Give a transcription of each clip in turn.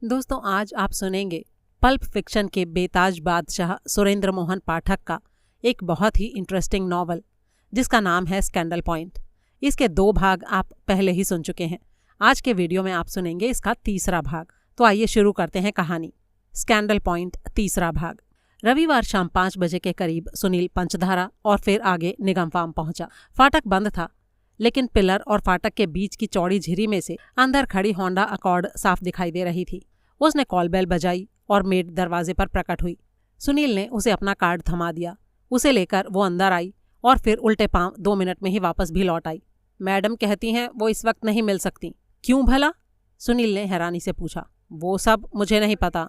दोस्तों, आज आप सुनेंगे पल्प फिक्शन के बेताज बादशाह सुरेंद्र मोहन पाठक का एक बहुत ही इंटरेस्टिंग नॉवल जिसका नाम है स्कैंडल पॉइंट। इसके 2 भाग आप पहले ही सुन चुके हैं। आज के वीडियो में आप सुनेंगे इसका तीसरा भाग। तो आइए शुरू करते हैं कहानी। स्कैंडल पॉइंट तीसरा भाग। रविवार शाम 5 बजे के करीब सुनील पंचधारा और फिर आगे निगम फार्म पहुंचा। फाटक बंद था, लेकिन पिलर और फाटक के बीच की चौड़ी झिरी में से अंदर खड़ी होंडा अकॉर्ड साफ दिखाई दे रही थी। उसने कॉल बेल बजाई और मेड दरवाजे पर प्रकट हुई। सुनील ने उसे अपना कार्ड थमा दिया। उसे लेकर वो अंदर आई और फिर उल्टे पांव 2 मिनट में ही वापस भी लौट आई। मैडम कहती हैं वो इस वक्त नहीं मिल सकती। क्यों भला? सुनील ने हैरानी से पूछा। वो सब मुझे नहीं पता।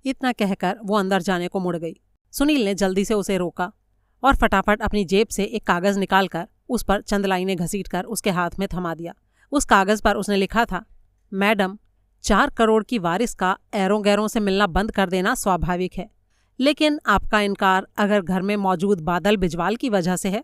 इतना कहकर वो अंदर जाने को मुड़ गई। सुनील ने जल्दी से उसे रोका और फटाफट अपनी जेब से एक कागज निकालकर उस पर चंद लाइनें घसीटकर उसके हाथ में थमा दिया। उस कागज पर उसने लिखा था, मैडम, 4 करोड़ की वारिस का ऐरों गैरों से मिलना बंद कर देना स्वाभाविक है, लेकिन आपका इनकार अगर घर में मौजूद बादल बिजवाल की वजह से है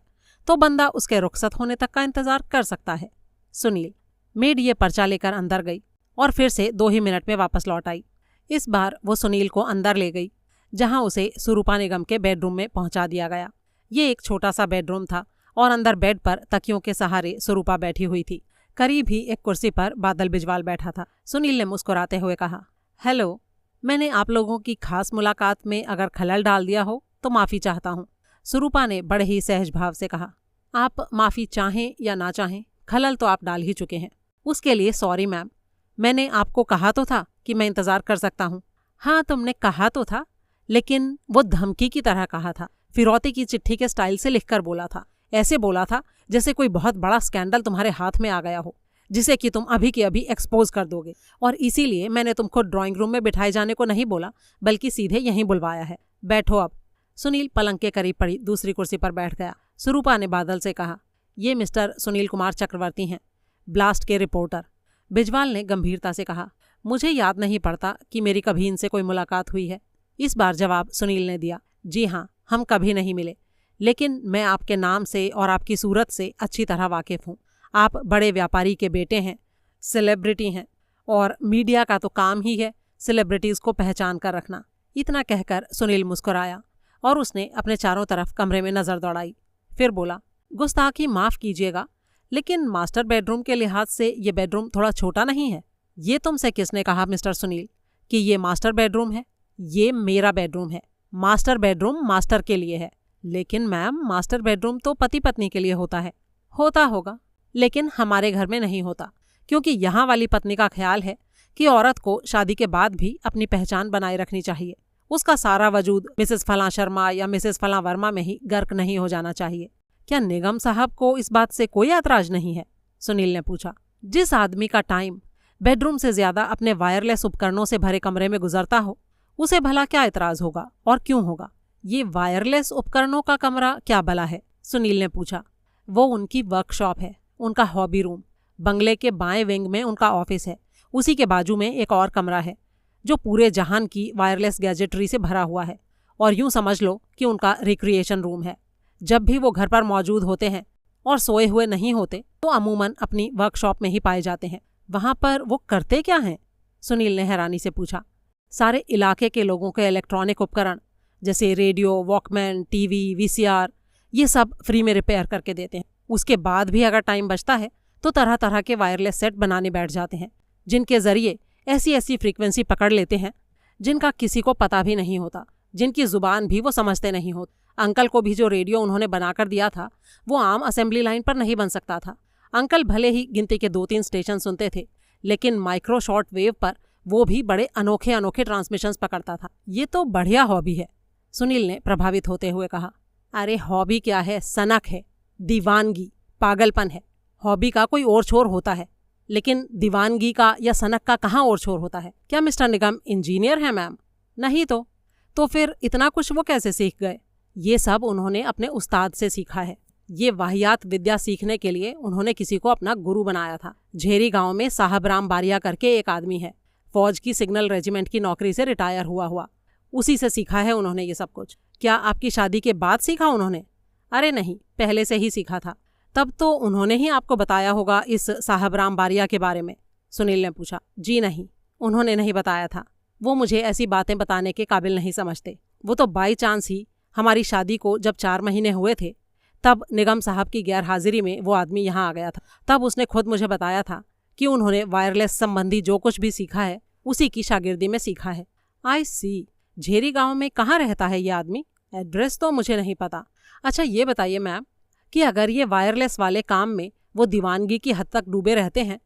तो बंदा उसके रुखसत होने तक का इंतजार कर सकता है। सुनील। मेड ये पर्चा लेकर अंदर गई और फिर से 2 ही मिनट में वापस लौट आई। इस बार वो सुनील को अंदर ले गई, जहां उसे सुरूपा निगम के बेडरूम में पहुंचा दिया गया। ये एक छोटा सा बेडरूम था और अंदर बेड पर तकियों के सहारे सुरूपा बैठी हुई थी। करीब ही एक कुर्सी पर बादल बिजवाल बैठा था। सुनील ने मुस्कुराते हुए कहा, हेलो, मैंने आप लोगों की खास मुलाकात में अगर खलल डाल दिया हो तो माफ़ी चाहता हूँ। सुरूपा ने बड़े ही सहज भाव से कहा, आप माफ़ी चाहें या ना चाहें, खलल तो आप डाल ही चुके हैं। उसके लिए सॉरी मैम। मैंने आपको कहा तो था कि मैं इंतज़ार कर सकता हूँ। हाँ, तुमने कहा तो था, लेकिन वो धमकी की तरह कहा था। फिरौती की चिट्ठी के स्टाइल से लिखकर बोला था। ऐसे बोला था जैसे कोई बहुत बड़ा स्कैंडल तुम्हारे हाथ में आ गया हो, जिसे कि तुम अभी के अभी एक्सपोज कर दोगे। और इसीलिए मैंने तुमको ड्राइंग रूम में बिठाए जाने को नहीं बोला, बल्कि सीधे यहीं बुलवाया है। बैठो अब। सुनील पलंग के करीब पड़ी दूसरी कुर्सी पर बैठ गया। सुरूपा ने बादल से कहा, ये मिस्टर सुनील कुमार चक्रवर्ती हैं, ब्लास्ट के रिपोर्टर। बिजवाल ने गंभीरता से कहा, मुझे याद नहीं पड़ता कि मेरी कभी इनसे कोई मुलाकात हुई है। इस बार जवाब सुनील ने दिया, जी हाँ, हम कभी नहीं मिले, लेकिन मैं आपके नाम से और आपकी सूरत से अच्छी तरह वाकिफ़ हूँ। आप बड़े व्यापारी के बेटे हैं, सेलिब्रिटी हैं, और मीडिया का तो काम ही है सेलिब्रिटीज़ को पहचान कर रखना। इतना कहकर सुनील मुस्कुराया और उसने अपने चारों तरफ कमरे में नज़र दौड़ाई। फिर बोला, गुस्ताखी माफ़ कीजिएगा, लेकिन मास्टर बेडरूम के लिहाज से ये बेडरूम थोड़ा छोटा नहीं है? ये तुमसे किसने कहा मिस्टर सुनील कि ये मास्टर बेडरूम है? ये मेरा बेडरूम है। मास्टर बेडरूम मास्टर के लिए है। लेकिन मैम, मास्टर बेडरूम तो पति पत्नी के लिए होता है। होता होगा, लेकिन हमारे घर में नहीं होता, क्योंकि यहाँ वाली पत्नी का ख्याल है कि औरत को शादी के बाद भी अपनी पहचान बनाए रखनी चाहिए। उसका सारा वजूद मिसेस फलां शर्मा या मिसेस फलां वर्मा में ही गर्क नहीं हो जाना चाहिए। क्या निगम साहब को इस बात से कोई ऐतराज नहीं है? सुनील ने पूछा। जिस आदमी का टाइम बेडरूम से ज्यादा अपने वायरलेस उपकरणों से भरे कमरे में गुजरता हो, उसे भला क्या ऐतराज होगा और क्यों होगा? ये वायरलेस उपकरणों का कमरा क्या भला है? सुनील ने पूछा। वो उनकी वर्कशॉप है, उनका हॉबी रूम। बंगले के बाएं विंग में उनका ऑफिस है। उसी के बाजू में एक और कमरा है जो पूरे जहान की वायरलेस गैजेटरी से भरा हुआ है, और यूं समझ लो कि उनका रिक्रिएशन रूम है। जब भी वो घर पर मौजूद होते हैं और सोए हुए नहीं होते तो अमूमन अपनी वर्कशॉप में ही पाए जाते हैं। वहाँ पर वो करते क्या हैं? सुनील ने हैरानी से पूछा। सारे इलाके के लोगों के इलेक्ट्रॉनिक उपकरण जैसे रेडियो, वॉकमैन, टीवी, वीसीआर, ये सब फ्री में रिपेयर करके देते हैं। उसके बाद भी अगर टाइम बचता है तो तरह तरह के वायरलेस सेट बनाने बैठ जाते हैं, जिनके जरिए ऐसी ऐसी फ्रीक्वेंसी पकड़ लेते हैं जिनका किसी को पता भी नहीं होता, जिनकी जुबान भी वो समझते नहीं होते। अंकल को भी जो रेडियो उन्होंने बनाकर दिया था वो आम असेंबली लाइन पर नहीं बन सकता था। अंकल भले ही गिनती के 2-3 स्टेशन सुनते थे, लेकिन माइक्रो शॉर्ट वेव पर वो भी बड़े अनोखे अनोखे ट्रांसमिशंस पकड़ता था। ये तो बढ़िया हॉबी है, सुनील ने प्रभावित होते हुए कहा। अरे हॉबी क्या है, सनक है, दीवानगी, पागलपन है। हॉबी का कोई और छोर होता है, लेकिन दीवानगी का या सनक का कहाँ और छोर होता है? क्या मिस्टर निगम इंजीनियर हैं मैम? नहीं तो फिर इतना कुछ वो कैसे सीख गए? ये सब उन्होंने अपने उस्ताद से सीखा है। ये वाहियात विद्या सीखने के लिए उन्होंने किसी को अपना गुरु बनाया था। झेरी गांव में साहब राम बारिया करके एक आदमी है, फौज की सिग्नल रेजिमेंट की नौकरी से रिटायर हुआ। उसी से सीखा है उन्होंने ये सब कुछ। क्या आपकी शादी के बाद सीखा उन्होंने? अरे नहीं, पहले से ही सीखा था। तब तो उन्होंने ही आपको बताया होगा इस साहब राम बारिया के बारे में? सुनील ने पूछा। जी नहीं, उन्होंने नहीं बताया था। वो मुझे ऐसी बातें बताने के काबिल नहीं समझते। वो तो बाई चांस ही हमारी शादी को जब 4 महीने हुए थे तब निगम साहब की गैर हाजिरी में वो आदमी यहाँ आ गया था। तब उसने खुद मुझे बताया था कि उन्होंने वायरलेस संबंधी जो कुछ भी सीखा है उसी की शागिर्दी में सीखा है। आई सी। झेरी गांव में कहाँ रहता है ये आदमी? एड्रेस तो मुझे नहीं पता। अच्छा ये बताइए मैम कि अगर ये वायरलेस वाले काम में वो दीवानगी की हद तक डूबे रहते हैं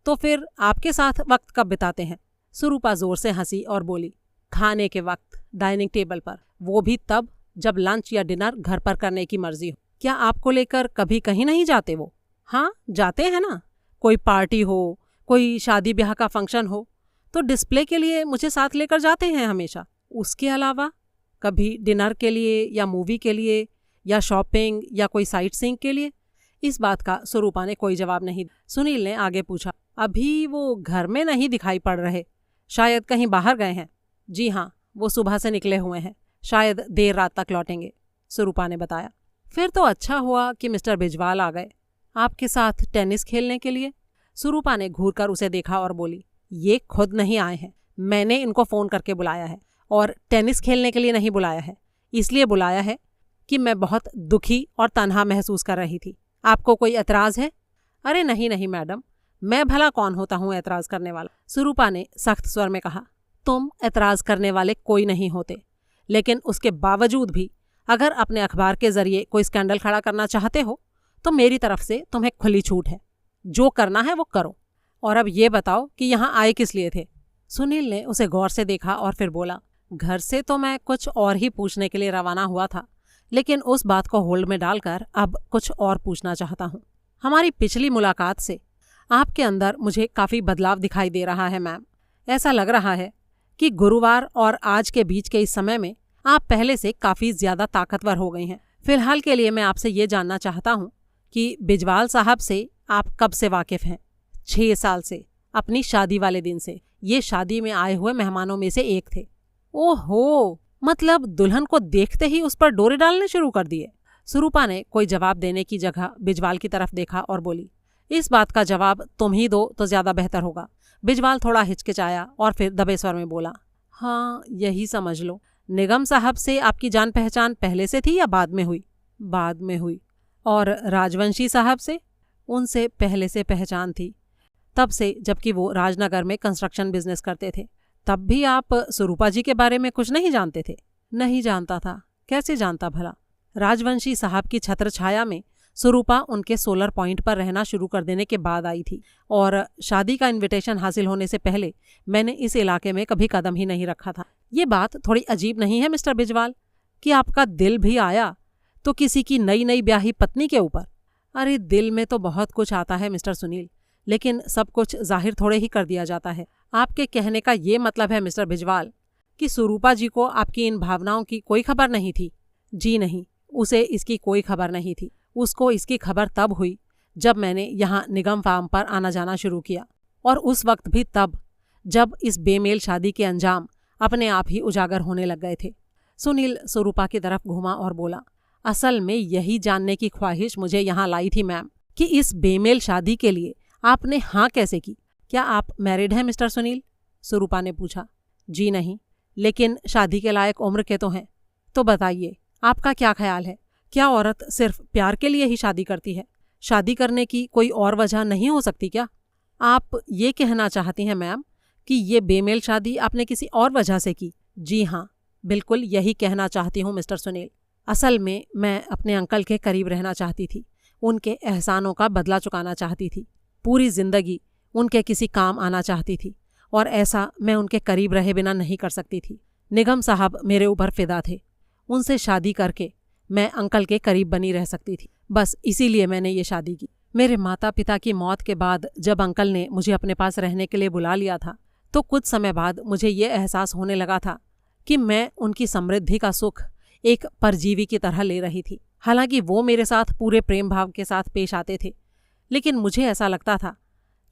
तो फिर आपके साथ वक्त कब बिताते हैं? सुरूपा जोर से हंसी और बोली, खाने के वक्त डाइनिंग टेबल पर, वो भी तब जब लंच या डिनर घर पर करने की मर्जी हो। क्या आपको लेकर कभी कहीं नहीं जाते वो? हाँ जाते हैं ना। कोई पार्टी हो, कोई शादी ब्याह का फंक्शन हो तो डिस्प्ले के लिए मुझे साथ लेकर जाते हैं हमेशा। उसके अलावा कभी डिनर के लिए या मूवी के लिए या शॉपिंग या कोई साइट सीइंग के लिए? इस बात का सुरूपा ने कोई जवाब नहीं दिया। सुनील ने आगे पूछा, अभी वो घर में नहीं दिखाई पड़ रहे, शायद कहीं बाहर गए हैं। जी हाँ, वो सुबह से निकले हुए हैं, शायद देर रात तक लौटेंगे, सुरूपा ने बताया। फिर तो अच्छा हुआ कि मिस्टर बिजवाल आ गए आपके साथ टेनिस खेलने के लिए। सुरूपा ने घूर कर उसे देखा और बोली, ये खुद नहीं आए हैं, मैंने इनको फ़ोन करके बुलाया है और टेनिस खेलने के लिए नहीं बुलाया है। इसलिए बुलाया है कि मैं बहुत दुखी और तन्हा महसूस कर रही थी। आपको कोई एतराज़ है? अरे नहीं नहीं मैडम, मैं भला कौन होता हूँ एतराज़ करने वाला, सुरूपा ने सख्त स्वर में कहा। तुम एतराज़ करने वाले कोई नहीं होते, लेकिन उसके बावजूद भी अगर अपने अखबार के जरिए कोई स्कैंडल खड़ा करना चाहते हो तो मेरी तरफ से तुम्हें खुली छूट है। जो करना है वो करो। और अब ये बताओ कि यहाँ आए किस लिए थे? सुनील ने उसे गौर से देखा और फिर बोला, घर से तो मैं कुछ और ही पूछने के लिए रवाना हुआ था, लेकिन उस बात को होल्ड में डालकर अब कुछ और पूछना चाहता हूँ। हमारी पिछली मुलाकात से आपके अंदर मुझे काफ़ी बदलाव दिखाई दे रहा है मैम। ऐसा लग रहा है कि गुरुवार और आज के बीच के इस समय में आप पहले से काफ़ी ज़्यादा ताकतवर हो गई हैं। फिलहाल के लिए मैं आपसे ये जानना चाहता हूँ कि बिजवाल साहब से आप कब से वाकिफ़ हैं? 6 साल से, अपनी शादी वाले दिन से। ये शादी में आए हुए मेहमानों में से एक थे। ओहो, मतलब दुल्हन को देखते ही उस पर डोरे डालने शुरू कर दिए। सुरूपा ने कोई जवाब देने की जगह बिजवाल की तरफ देखा और बोली, इस बात का जवाब तुम ही दो तो ज्यादा बेहतर होगा। बिजवाल थोड़ा हिचकिचाया और फिर दबे स्वर में बोला, हाँ यही समझ लो। निगम साहब से आपकी जान पहचान पहले से थी या बाद में हुई? बाद में हुई। और राजवंशी साहब से? उनसे पहले से पहचान थी, तब से जबकि वो राजनगर में कंस्ट्रक्शन बिजनेस करते थे। तब भी आप सुरूपा जी के बारे में कुछ नहीं जानते थे? नहीं जानता था। कैसे जानता भला? राजवंशी साहब की छत्र छाया में सुरूपा उनके सोलर पॉइंट पर रहना शुरू कर देने के बाद आई थी, और शादी का इनविटेशन हासिल होने से पहले मैंने इस इलाके में कभी कदम ही नहीं रखा था। ये बात थोड़ी अजीब नहीं है मिस्टर बिजवाल कि आपका दिल भी आया तो किसी की नई नई ब्याही पत्नी के ऊपर? अरे दिल में तो बहुत कुछ आता है मिस्टर सुनील, लेकिन सब कुछ जाहिर थोड़े ही कर दिया जाता है। आपके कहने का ये मतलब है मिस्टर बिजवाल कि सुरूपा जी को आपकी इन भावनाओं की कोई खबर नहीं थी? जी नहीं, उसे इसकी कोई खबर नहीं थी। उसको इसकी खबर तब हुई जब मैंने यहाँ निगम फार्म पर आना जाना शुरू किया, और उस वक्त भी तब जब इस बेमेल शादी के अंजाम अपने आप ही उजागर होने लग गए थे। सुनील सुरूपा की तरफ घूमा और बोला, असल में यही जानने की ख्वाहिश मुझे यहाँ लाई थी मैम कि इस बेमेल शादी के लिए आपने हाँ कैसे की? क्या आप मैरिड हैं मिस्टर सुनील? सुरूपा ने पूछा। जी नहीं, लेकिन शादी के लायक उम्र के तो हैं। तो बताइए, आपका क्या ख्याल है? क्या औरत सिर्फ प्यार के लिए ही शादी करती है? शादी करने की कोई और वजह नहीं हो सकती क्या? आप ये कहना चाहती हैं मैम कि ये बेमेल शादी आपने किसी और वजह से की? जी हाँ, बिल्कुल यही कहना चाहती हूँ मिस्टर सुनील। असल में मैं अपने अंकल के करीब रहना चाहती थी, उनके एहसानों का बदला चुकाना चाहती थी, पूरी जिंदगी उनके किसी काम आना चाहती थी, और ऐसा मैं उनके करीब रहे बिना नहीं कर सकती थी। निगम साहब मेरे ऊपर फिदा थे, उनसे शादी करके मैं अंकल के करीब बनी रह सकती थी। बस इसीलिए मैंने ये शादी की। मेरे माता पिता की मौत के बाद जब अंकल ने मुझे अपने पास रहने के लिए बुला लिया था, तो कुछ समय बाद मुझे ये एहसास होने लगा था कि मैं उनकी समृद्धि का सुख एक परजीवी की तरह ले रही थी। हालांकि वो मेरे साथ पूरे प्रेम भाव के साथ पेश आते थे, लेकिन मुझे ऐसा लगता था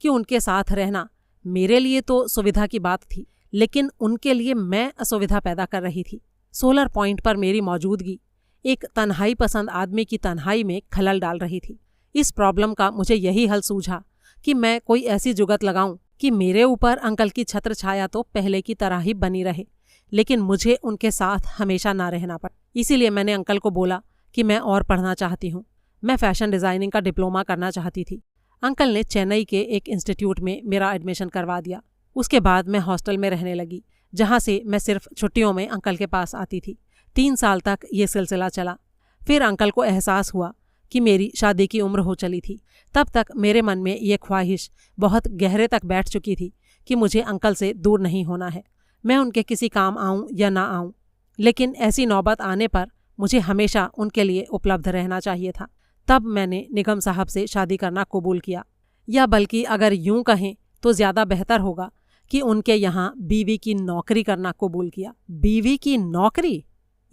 कि उनके साथ रहना मेरे लिए तो सुविधा की बात थी, लेकिन उनके लिए मैं असुविधा पैदा कर रही थी। सोलर पॉइंट पर मेरी मौजूदगी एक तन्हाई पसंद आदमी की तन्हाई में खलल डाल रही थी। इस प्रॉब्लम का मुझे यही हल सूझा कि मैं कोई ऐसी जुगत लगाऊं कि मेरे ऊपर अंकल की छत्र छाया तो पहले की तरह ही बनी रहे, लेकिन मुझे उनके साथ हमेशा ना रहना पड़े। इसीलिए मैंने अंकल को बोला कि मैं और पढ़ना चाहती हूँ। मैं फैशन डिज़ाइनिंग का डिप्लोमा करना चाहती थी। अंकल ने चेन्नई के एक इंस्टीट्यूट में मेरा एडमिशन करवा दिया। उसके बाद मैं हॉस्टल में रहने लगी, जहाँ से मैं सिर्फ छुट्टियों में अंकल के पास आती थी। 3 साल तक ये सिलसिला चला। फिर अंकल को एहसास हुआ कि मेरी शादी की उम्र हो चली थी। तब तक मेरे मन में ये ख्वाहिश बहुत गहरे तक बैठ चुकी थी कि मुझे अंकल से दूर नहीं होना है, मैं उनके किसी काम आऊँ या ना आऊँ, लेकिन ऐसी नौबत आने पर मुझे हमेशा उनके लिए उपलब्ध रहना चाहिए था। तब मैंने निगम साहब से शादी करना कबूल किया, या बल्कि अगर यूं कहें तो ज़्यादा बेहतर होगा कि उनके यहाँ बीवी की नौकरी करना कबूल किया। बीवी की नौकरी?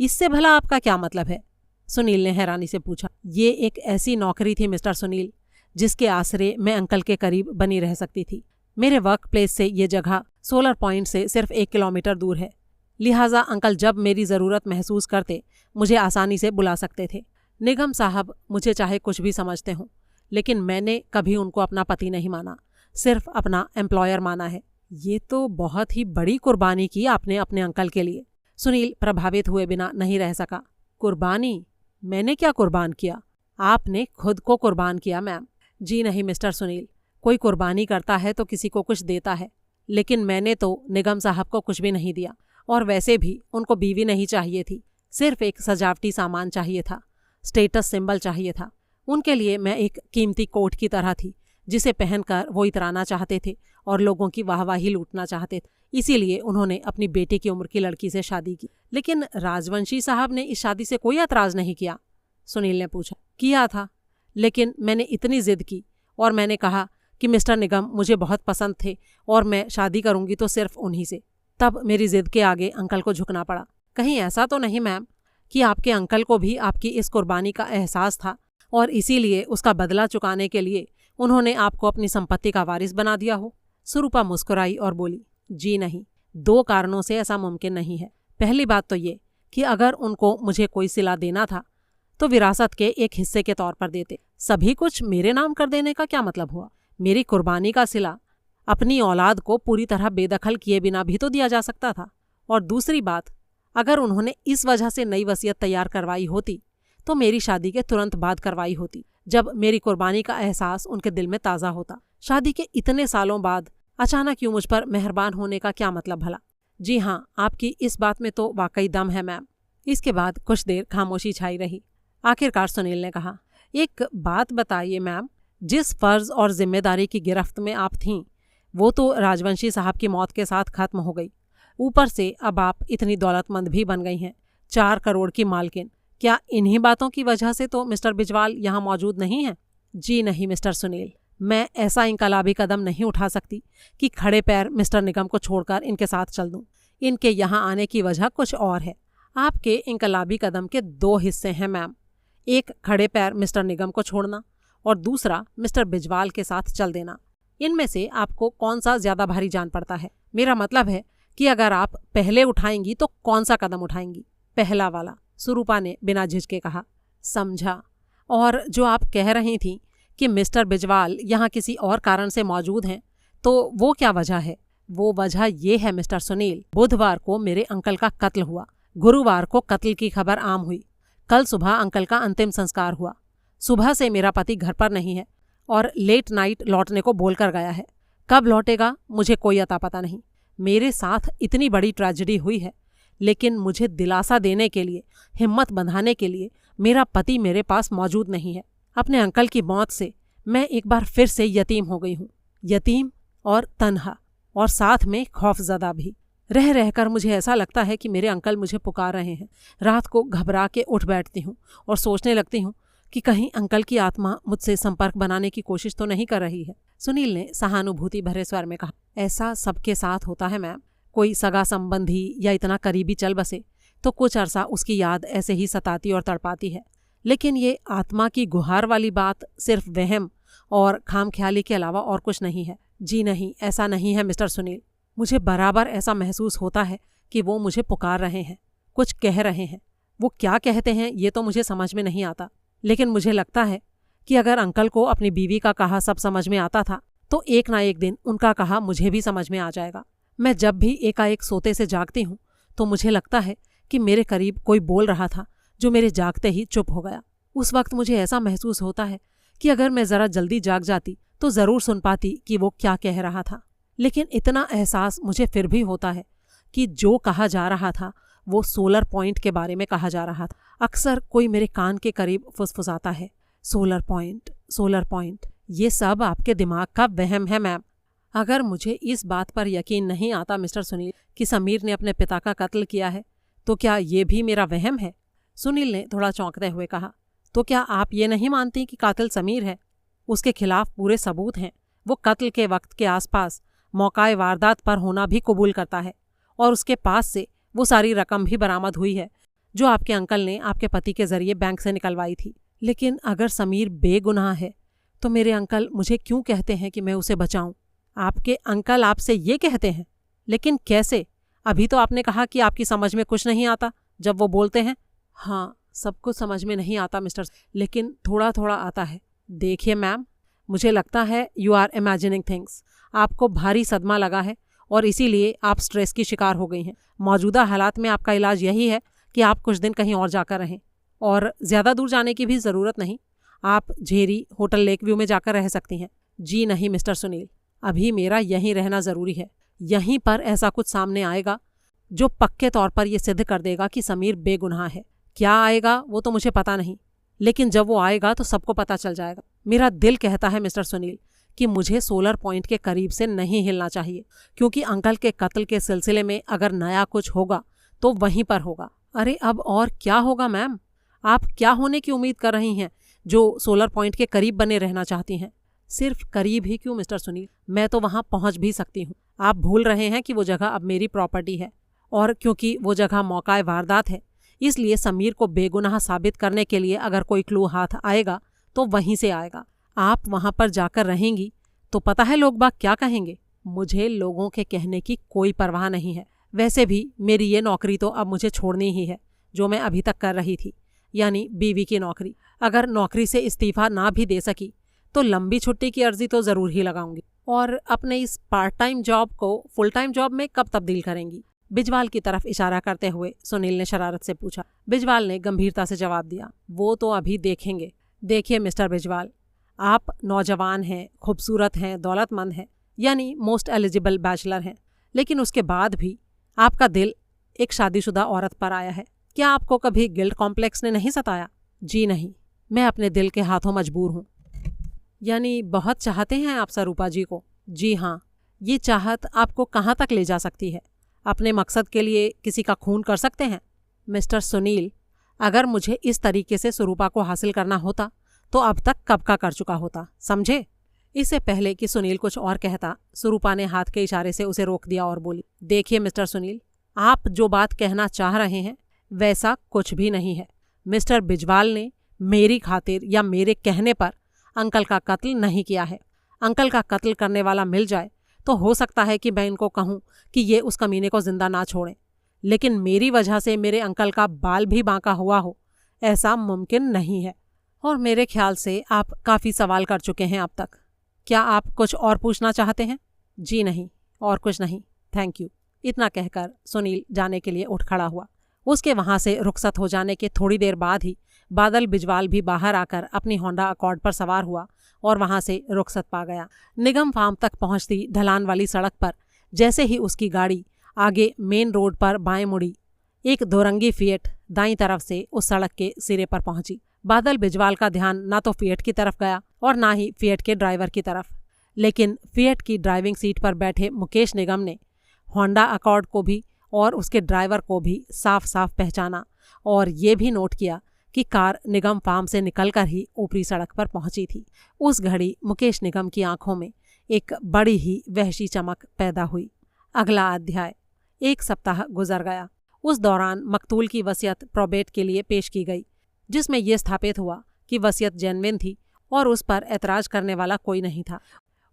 इससे भला आपका क्या मतलब है? सुनील ने हैरानी से पूछा। ये एक ऐसी नौकरी थी मिस्टर सुनील, जिसके आसरे मैं अंकल के करीब बनी रह सकती थी। मेरे वर्क प्लेस से ये जगह सोलर पॉइंट से सिर्फ 1 किलोमीटर दूर है, लिहाजा अंकल जब मेरी ज़रूरत महसूस करते मुझे आसानी से बुला सकते थे। निगम साहब मुझे चाहे कुछ भी समझते हों, लेकिन मैंने कभी उनको अपना पति नहीं माना, सिर्फ अपना एम्प्लॉयर माना है। ये तो बहुत ही बड़ी कुर्बानी की आपने अपने अंकल के लिए। सुनील प्रभावित हुए बिना नहीं रह सका। कुर्बानी? मैंने क्या कुर्बान किया? आपने खुद को कुर्बान किया मैम। जी नहीं मिस्टर सुनील, कोई कुर्बानी करता है तो किसी को कुछ देता है, लेकिन मैंने तो निगम साहब को कुछ भी नहीं दिया। और वैसे भी उनको बीवी नहीं चाहिए थी, सिर्फ एक सजावटी सामान चाहिए था, स्टेटस सिंबल चाहिए था। उनके लिए मैं एक कीमती कोट की तरह थी, जिसे पहनकर वो इतराना चाहते थे और लोगों की वाहवाही लूटना चाहते थे। इसीलिए उन्होंने अपनी बेटी की उम्र की लड़की से शादी की। लेकिन राजवंशी साहब ने इस शादी से कोई एतराज़ नहीं किया? सुनील ने पूछा। किया था, लेकिन मैंने इतनी जिद की और मैंने कहा कि मिस्टर निगम मुझे बहुत पसंद थे और मैं शादी करूंगी तो सिर्फ उन्हीं से। तब मेरी जिद के आगे अंकल को झुकना पड़ा। कहीं ऐसा तो नहीं मैम कि आपके अंकल को भी आपकी इस कुर्बानी का एहसास था और इसीलिए उसका बदला चुकाने के लिए उन्होंने आपको अपनी संपत्ति का वारिस बना दिया हो? सुरूपा मुस्कुराई और बोली, जी नहीं, 2 कारणों से ऐसा मुमकिन नहीं है। पहली बात तो ये कि अगर उनको मुझे कोई सिला देना था तो विरासत के एक हिस्से के तौर पर देते। सभी कुछ मेरे नाम कर देने का क्या मतलब हुआ? मेरी कुर्बानी का सिला अपनी औलाद को पूरी तरह बेदखल किए बिना भी तो दिया जा सकता था। और दूसरी बात, अगर उन्होंने इस वजह से नई वसीयत तैयार करवाई होती तो मेरी शादी के तुरंत बाद करवाई होती, जब मेरी कुर्बानी का एहसास उनके दिल में ताज़ा होता। शादी के इतने सालों बाद अचानक यूं मुझ पर मेहरबान होने का क्या मतलब भला? जी हाँ, आपकी इस बात में तो वाकई दम है मैम। इसके बाद कुछ देर खामोशी छाई रही। आखिरकार सुनील ने कहा, एक बात बताइए मैम, जिस फर्ज और जिम्मेदारी की गिरफ्त में आप थीं वो तो राजवंशी साहब की मौत के साथ खत्म हो गई। ऊपर से अब आप इतनी दौलतमंद भी बन गई हैं, 4 करोड़ की मालकिन। क्या इन्हीं बातों की वजह से तो मिस्टर बिजवाल यहाँ मौजूद नहीं हैं? जी नहीं मिस्टर सुनील, मैं ऐसा इनकलाबी कदम नहीं उठा सकती कि खड़े पैर मिस्टर निगम को छोड़कर इनके साथ चल दूं। इनके यहाँ आने की वजह कुछ और है। आपके इनकलाबी कदम के 2 हिस्से हैं मैम, एक खड़े पैर मिस्टर निगम को छोड़ना और दूसरा मिस्टर बिजवाल के साथ चल देना। इनमें से आपको कौन सा ज़्यादा भारी जान पड़ता है? मेरा मतलब है कि अगर आप पहले उठाएंगी तो कौन सा कदम उठाएंगी? पहला वाला, सुरूपा ने बिना झिझके कहा। समझा। और जो आप कह रही थीं कि मिस्टर बिजवाल यहाँ किसी और कारण से मौजूद हैं, तो वो क्या वजह है? वो वजह ये है मिस्टर सुनील, बुधवार को मेरे अंकल का कत्ल हुआ, गुरुवार को कत्ल की खबर आम हुई, कल सुबह अंकल का अंतिम संस्कार हुआ। सुबह से मेरा पति घर पर नहीं है और लेट नाइट लौटने को बोलकर गया है। कब लौटेगा मुझे कोई अता पता नहीं। मेरे साथ इतनी बड़ी ट्रेजेडी हुई है, लेकिन मुझे दिलासा देने के लिए, हिम्मत बंधाने के लिए मेरा पति मेरे पास मौजूद नहीं है। अपने अंकल की मौत से मैं एक बार फिर से यतीम हो गई हूँ, यतीम और तन्हा, और साथ में खौफजदा भी। रह रहकर मुझे ऐसा लगता है कि मेरे अंकल मुझे पुकार रहे हैं। रात को घबरा के उठ बैठती हूँ और सोचने लगती हूँ कि कहीं अंकल की आत्मा मुझसे संपर्क बनाने की कोशिश तो नहीं कर रही है। सुनील ने सहानुभूति भरे स्वर में कहा, ऐसा सबके साथ होता है मैम। कोई सगा संबंधी या इतना करीबी चल बसे तो कुछ अरसा उसकी याद ऐसे ही सताती और तड़पाती है, लेकिन ये आत्मा की गुहार वाली बात सिर्फ वहम और खामख्याली के अलावा और कुछ नहीं है। जी नहीं, ऐसा नहीं है मिस्टर सुनील। मुझे बराबर ऐसा महसूस होता है कि वो मुझे पुकार रहे हैं, कुछ कह रहे हैं। वो क्या कहते हैं ये तो मुझे समझ में नहीं आता, लेकिन मुझे लगता है कि अगर अंकल को अपनी बीवी का कहा सब समझ में आता था तो एक ना एक दिन उनका कहा मुझे भी समझ में आ जाएगा। मैं जब भी एकाएक सोते से जागती हूँ तो मुझे लगता है कि मेरे करीब कोई बोल रहा था जो मेरे जागते ही चुप हो गया। उस वक्त मुझे ऐसा महसूस होता है कि अगर मैं ज़रा जल्दी जाग जाती तो ज़रूर सुन पाती कि वो क्या कह रहा था। लेकिन इतना एहसास मुझे फिर भी होता है कि जो कहा जा रहा था वो सोलर पॉइंट के बारे में कहा जा रहा था। अक्सर कोई मेरे कान के करीब फुसफुसाता है, सोलर पॉइंट, सोलर पॉइंट। ये सब आपके दिमाग का वहम है मैम। अगर मुझे इस बात पर यकीन नहीं आता मिस्टर सुनील कि समीर ने अपने पिता का कत्ल किया है, तो क्या ये भी मेरा वहम है? सुनील ने थोड़ा चौंकते हुए कहा, तो क्या आप ये नहीं मानती कि कातिल समीर है? उसके खिलाफ पूरे सबूत हैं। वो कत्ल के वक्त के आसपास मौकाए वारदात पर होना भी कबूल करता है और उसके पास से वो सारी रकम भी बरामद हुई है जो आपके अंकल ने आपके पति के जरिए बैंक से निकलवाई थी। लेकिन अगर समीर बेगुनाह है तो मेरे अंकल मुझे क्यों कहते हैं कि मैं उसे बचाऊं? आपके अंकल आपसे ये कहते हैं? लेकिन कैसे? अभी तो आपने कहा कि आपकी समझ में कुछ नहीं आता जब वो बोलते हैं। हाँ, सब कुछ समझ में नहीं आता मिस्टर, लेकिन थोड़ा थोड़ा आता है। देखिए मैम, मुझे लगता है यू आर इमेजिनिंग थिंग्स। आपको भारी सदमा लगा है और इसीलिए आप स्ट्रेस की शिकार हो गई हैं। मौजूदा हालात में आपका इलाज यही है कि आप कुछ दिन कहीं और जाकर रहें, और ज़्यादा दूर जाने की भी ज़रूरत नहीं। आप झेरी होटल लेक व्यू में जाकर रह सकती हैं। जी नहीं मिस्टर सुनील, अभी मेरा यहीं रहना ज़रूरी है। यहीं पर ऐसा कुछ सामने आएगा जो पक्के तौर पर यह सिद्ध कर देगा कि समीर बेगुनाह है। क्या आएगा वो तो मुझे पता नहीं, लेकिन जब वो आएगा तो सबको पता चल जाएगा। मेरा दिल कहता है मिस्टर सुनील कि मुझे सोलर पॉइंट के करीब से नहीं हिलना चाहिए, क्योंकि अंकल के कत्ल के सिलसिले में अगर नया कुछ होगा तो वहीं पर होगा। अरे अब और क्या होगा मैम? आप क्या होने की उम्मीद कर रही हैं जो सोलर पॉइंट के करीब बने रहना चाहती हैं? सिर्फ करीब ही क्यों मिस्टर सुनील, मैं तो वहाँ पहुँच भी सकती हूँ। आप भूल रहे हैं कि वो जगह अब मेरी प्रॉपर्टी है, और क्योंकि वो जगह मौकाए वारदात है, इसलिए समीर को बेगुनाह साबित करने के लिए अगर कोई क्लू हाथ आएगा तो वहीं से आएगा। आप वहाँ पर जाकर रहेंगी तो पता है लोग बाग क्या कहेंगे? मुझे लोगों के कहने की कोई परवाह नहीं है। वैसे भी मेरी ये नौकरी तो अब मुझे छोड़नी ही है जो मैं अभी तक कर रही थी, यानी बीवी की नौकरी। अगर नौकरी से इस्तीफा ना भी दे सकी तो लंबी छुट्टी की अर्जी तो ज़रूर ही लगाऊंगी। और अपने इस पार्ट टाइम जॉब को फुल टाइम जॉब में कब तब्दील करेंगी? बिजवाल की तरफ इशारा करते हुए सुनील ने शरारत से पूछा। बिजवाल ने गंभीरता से जवाब दिया, वो तो अभी देखेंगे। देखिए मिस्टर बिजवाल, आप नौजवान हैं, खूबसूरत हैं, दौलतमंद हैं, यानी मोस्ट एलिजिबल बैचलर हैं, लेकिन उसके बाद भी आपका दिल एक शादीशुदा औरत पर आया है। क्या आपको कभी गिल्ट कॉम्प्लेक्स ने नहीं सताया? जी नहीं, मैं अपने दिल के हाथों मजबूर हूँ। यानी बहुत चाहते हैं आप सरूपा जी को? जी हाँ। ये चाहत आपको कहाँ तक ले जा सकती है? अपने मकसद के लिए किसी का खून कर सकते हैं? मिस्टर सुनील, अगर मुझे इस तरीके से सरूपा को हासिल करना होता तो अब तक कब का कर चुका होता, समझे? इससे पहले कि सुनील कुछ और कहता, सरूपा ने हाथ के इशारे से उसे रोक दिया और बोली, देखिए मिस्टर सुनील, आप जो बात कहना चाह रहे हैं वैसा कुछ भी नहीं है। मिस्टर बिजवाल ने मेरी खातिर या मेरे कहने पर अंकल का कत्ल नहीं किया है। अंकल का कत्ल करने वाला मिल जाए तो हो सकता है कि मैं इनको कहूँ कि ये उस कमीने को जिंदा ना छोड़ें, लेकिन मेरी वजह से मेरे अंकल का बाल भी बांका हुआ हो, ऐसा मुमकिन नहीं है। और मेरे ख्याल से आप काफ़ी सवाल कर चुके हैं अब तक। क्या आप कुछ और पूछना चाहते हैं? जी नहीं, और कुछ नहीं, थैंक यू। इतना कहकर सुनील जाने के लिए उठ खड़ा हुआ। उसके वहाँ से रुखसत हो जाने के थोड़ी देर बाद ही बादल बिजवाल भी बाहर आकर अपनी होंडा अकॉर्ड पर सवार हुआ और वहाँ से रुखसत पा गया। निगम फार्म तक पहुँचती ढलान वाली सड़क पर जैसे ही उसकी गाड़ी आगे मेन रोड पर बाएं मुड़ी, एक दोरंगी फिएट दाईं तरफ से उस सड़क के सिरे पर पहुंची। बादल बिजवाल का ध्यान ना तो फिएट की तरफ गया और ना ही फिएट के ड्राइवर की तरफ, लेकिन फिएट की ड्राइविंग सीट पर बैठे मुकेश निगम ने होंडा अकॉर्ड को भी और उसके ड्राइवर को भी साफ साफ पहचाना और ये भी नोट किया कि कार निगम फार्म से निकलकर ही ऊपरी सड़क पर पहुंची थी। उस घड़ी मुकेश निगम की आंखों में एक बड़ी ही वहशी चमक पैदा हुई। अगला अध्याय। 1 सप्ताह गुजर गया। उस दौरान मकतूल की वसीयत प्रोबेट के लिए पेश की गई, जिसमें यह स्थापित हुआ कि वसीयत जेन्युइन थी और उस पर ऐतराज करने वाला कोई नहीं था।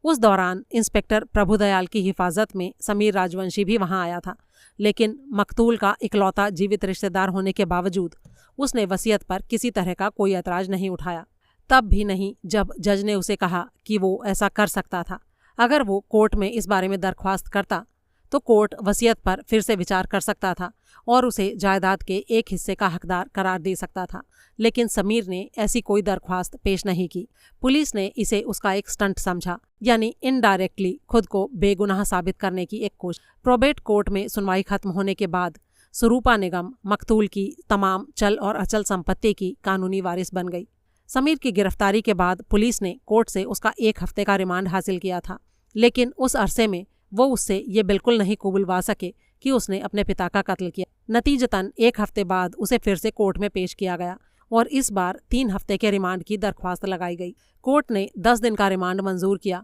उस दौरान इंस्पेक्टर प्रभुदयाल की हिफाजत में समीर राजवंशी भी वहां आया था, लेकिन मकतूल का इकलौता जीवित रिश्तेदार होने के बावजूद उसने वसीयत पर किसी तरह का कोई ऐतराज नहीं उठाया। तब भी नहीं जब जज ने उसे कहा कि वो ऐसा कर सकता था अगर वो कोर्ट में इस बारे में दरख्वास्त करता तो कोर्ट वसीयत पर फिर से विचार कर सकता था और उसे जायदाद के एक हिस्से का हकदार करार दे सकता था, लेकिन समीर ने ऐसी कोई दरख्वास्त पेश नहीं की। पुलिस ने इसे उसका एक स्टंट समझा, यानी इनडायरेक्टली खुद को बेगुनाह साबित करने की एक कोशिश। प्रोबेट कोर्ट में सुनवाई खत्म होने के बाद स्वरूपा निगम मकतूल की तमाम चल और अचल संपत्ति की कानूनी वारिस बन गई। समीर की गिरफ्तारी के बाद पुलिस ने कोर्ट से उसका 1 हफ्ते का रिमांड हासिल किया था, लेकिन उस अरसे में वो उससे ये बिल्कुल नहीं कबूलवा सके कि उसने अपने पिता का कत्ल किया। नतीजतन 1 हफ्ते बाद उसे फिर से कोर्ट में पेश किया गया और इस बार 3 हफ्ते के रिमांड की दरख्वास्त लगाई गई। कोर्ट ने 10 दिन का रिमांड मंजूर किया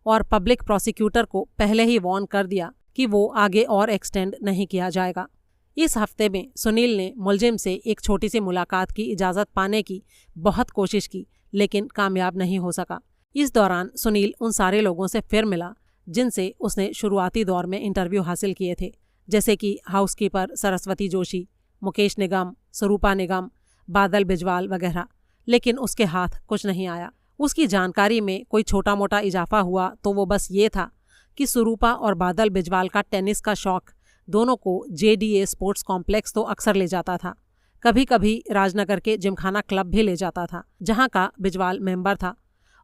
और पब्लिक प्रोसिक्यूटर को पहले ही वार्न कर दिया कि वो आगे और एक्सटेंड नहीं किया जाएगा। इस हफ्ते में सुनील ने मुलजिम से एक छोटी सी मुलाकात की इजाज़त पाने की बहुत कोशिश की, लेकिन कामयाब नहीं हो सका। इस दौरान सुनील उन सारे लोगों से फिर मिला जिनसे उसने शुरुआती दौर में इंटरव्यू हासिल किए थे, जैसे कि हाउसकीपर सरस्वती जोशी, मुकेश निगम, स्वरूपा निगम, बादल बिजवाल वगैरह, लेकिन उसके हाथ कुछ नहीं आया। उसकी जानकारी में कोई छोटा मोटा इजाफा हुआ तो वो बस ये था कि स्वरूपा और बादल बिजवाल का टेनिस का शौक दोनों को JDA स्पोर्ट्स कॉम्प्लेक्स तो अक्सर ले जाता था। कभी कभी राजनगर के जिमखाना क्लब भी ले जाता था, जहाँ का बिजवाल मेंबर था,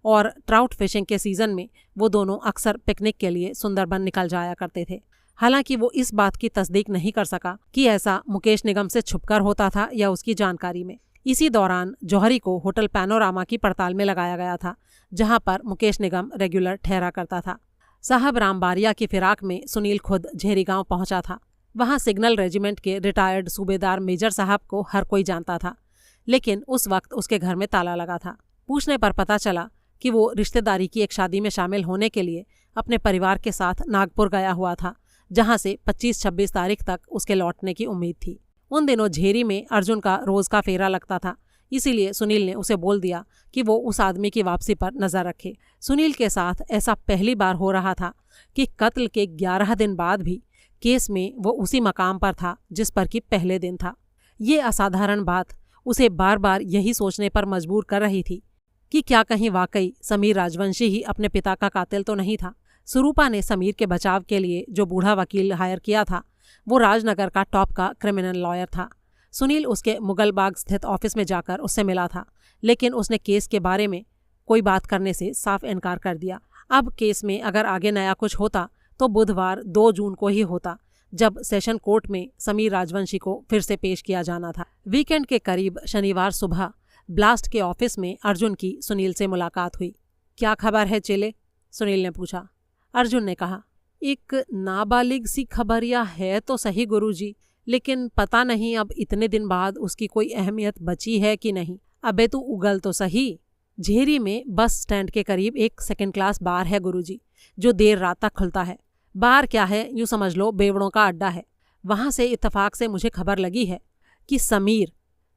और ट्राउट फिशिंग के सीज़न में वो दोनों अक्सर पिकनिक के लिए सुंदरबन निकल जाया करते थे। हालांकि वो इस बात की तस्दीक नहीं कर सका कि ऐसा मुकेश निगम से छुपकर होता था या उसकी जानकारी में। इसी दौरान जौहरी को होटल पैनोरामा की पड़ताल में लगाया गया था, जहां पर मुकेश निगम रेगुलर ठहरा करता था। साहब राम बारिया की फिराक में सुनील खुद झेरी गांव पहुंचा था। वहां सिग्नल रेजिमेंट के रिटायर्ड सूबेदार मेजर साहब को हर कोई जानता था, लेकिन उस वक्त उसके घर में ताला लगा था। पूछने पर पता चला कि वो रिश्तेदारी की एक शादी में शामिल होने के लिए अपने परिवार के साथ नागपुर गया हुआ था, जहां से 25-26 तारीख तक उसके लौटने की उम्मीद थी। उन दिनों झेरी में अर्जुन का रोज का फेरा लगता था, इसीलिए सुनील ने उसे बोल दिया कि वो उस आदमी की वापसी पर नजर रखे। सुनील के साथ ऐसा पहली बार हो रहा था कि कत्ल के 11 दिन बाद भी केस में वो उसी मकाम पर था जिस पर कि पहले दिन था। ये असाधारण बात उसे बार बार यही सोचने पर मजबूर कर रही थी कि क्या कहीं वाकई समीर राजवंशी ही अपने पिता का कातिल तो नहीं था। स्वरूपा ने समीर के बचाव के लिए जो बूढ़ा वकील हायर किया था वो राजनगर का टॉप का क्रिमिनल लॉयर था। सुनील उसके मुगलबाग स्थित ऑफिस में जाकर उससे मिला था, लेकिन उसने केस के बारे में कोई बात करने से साफ इनकार कर दिया। अब केस में अगर आगे नया कुछ होता तो बुधवार 2 जून को ही होता, जब सेशन कोर्ट में समीर राजवंशी को फिर से पेश किया जाना था। वीकेंड के करीब शनिवार सुबह ब्लास्ट के ऑफिस में अर्जुन की सुनील से मुलाकात हुई। क्या खबर है चेले? सुनील ने पूछा। अर्जुन ने कहा, एक नाबालिग सी खबरिया है तो सही गुरुजी, लेकिन पता नहीं अब इतने दिन बाद उसकी कोई अहमियत बची है कि नहीं। अबे तू उगल तो सही। झेरी में बस स्टैंड के करीब एक 2nd क्लास बार है गुरुजी, जो देर रात तक खुलता है। बार क्या है, यूँ समझ लो बेवड़ों का अड्डा है। वहाँ से इत्तेफाक से मुझे खबर लगी है कि समीर,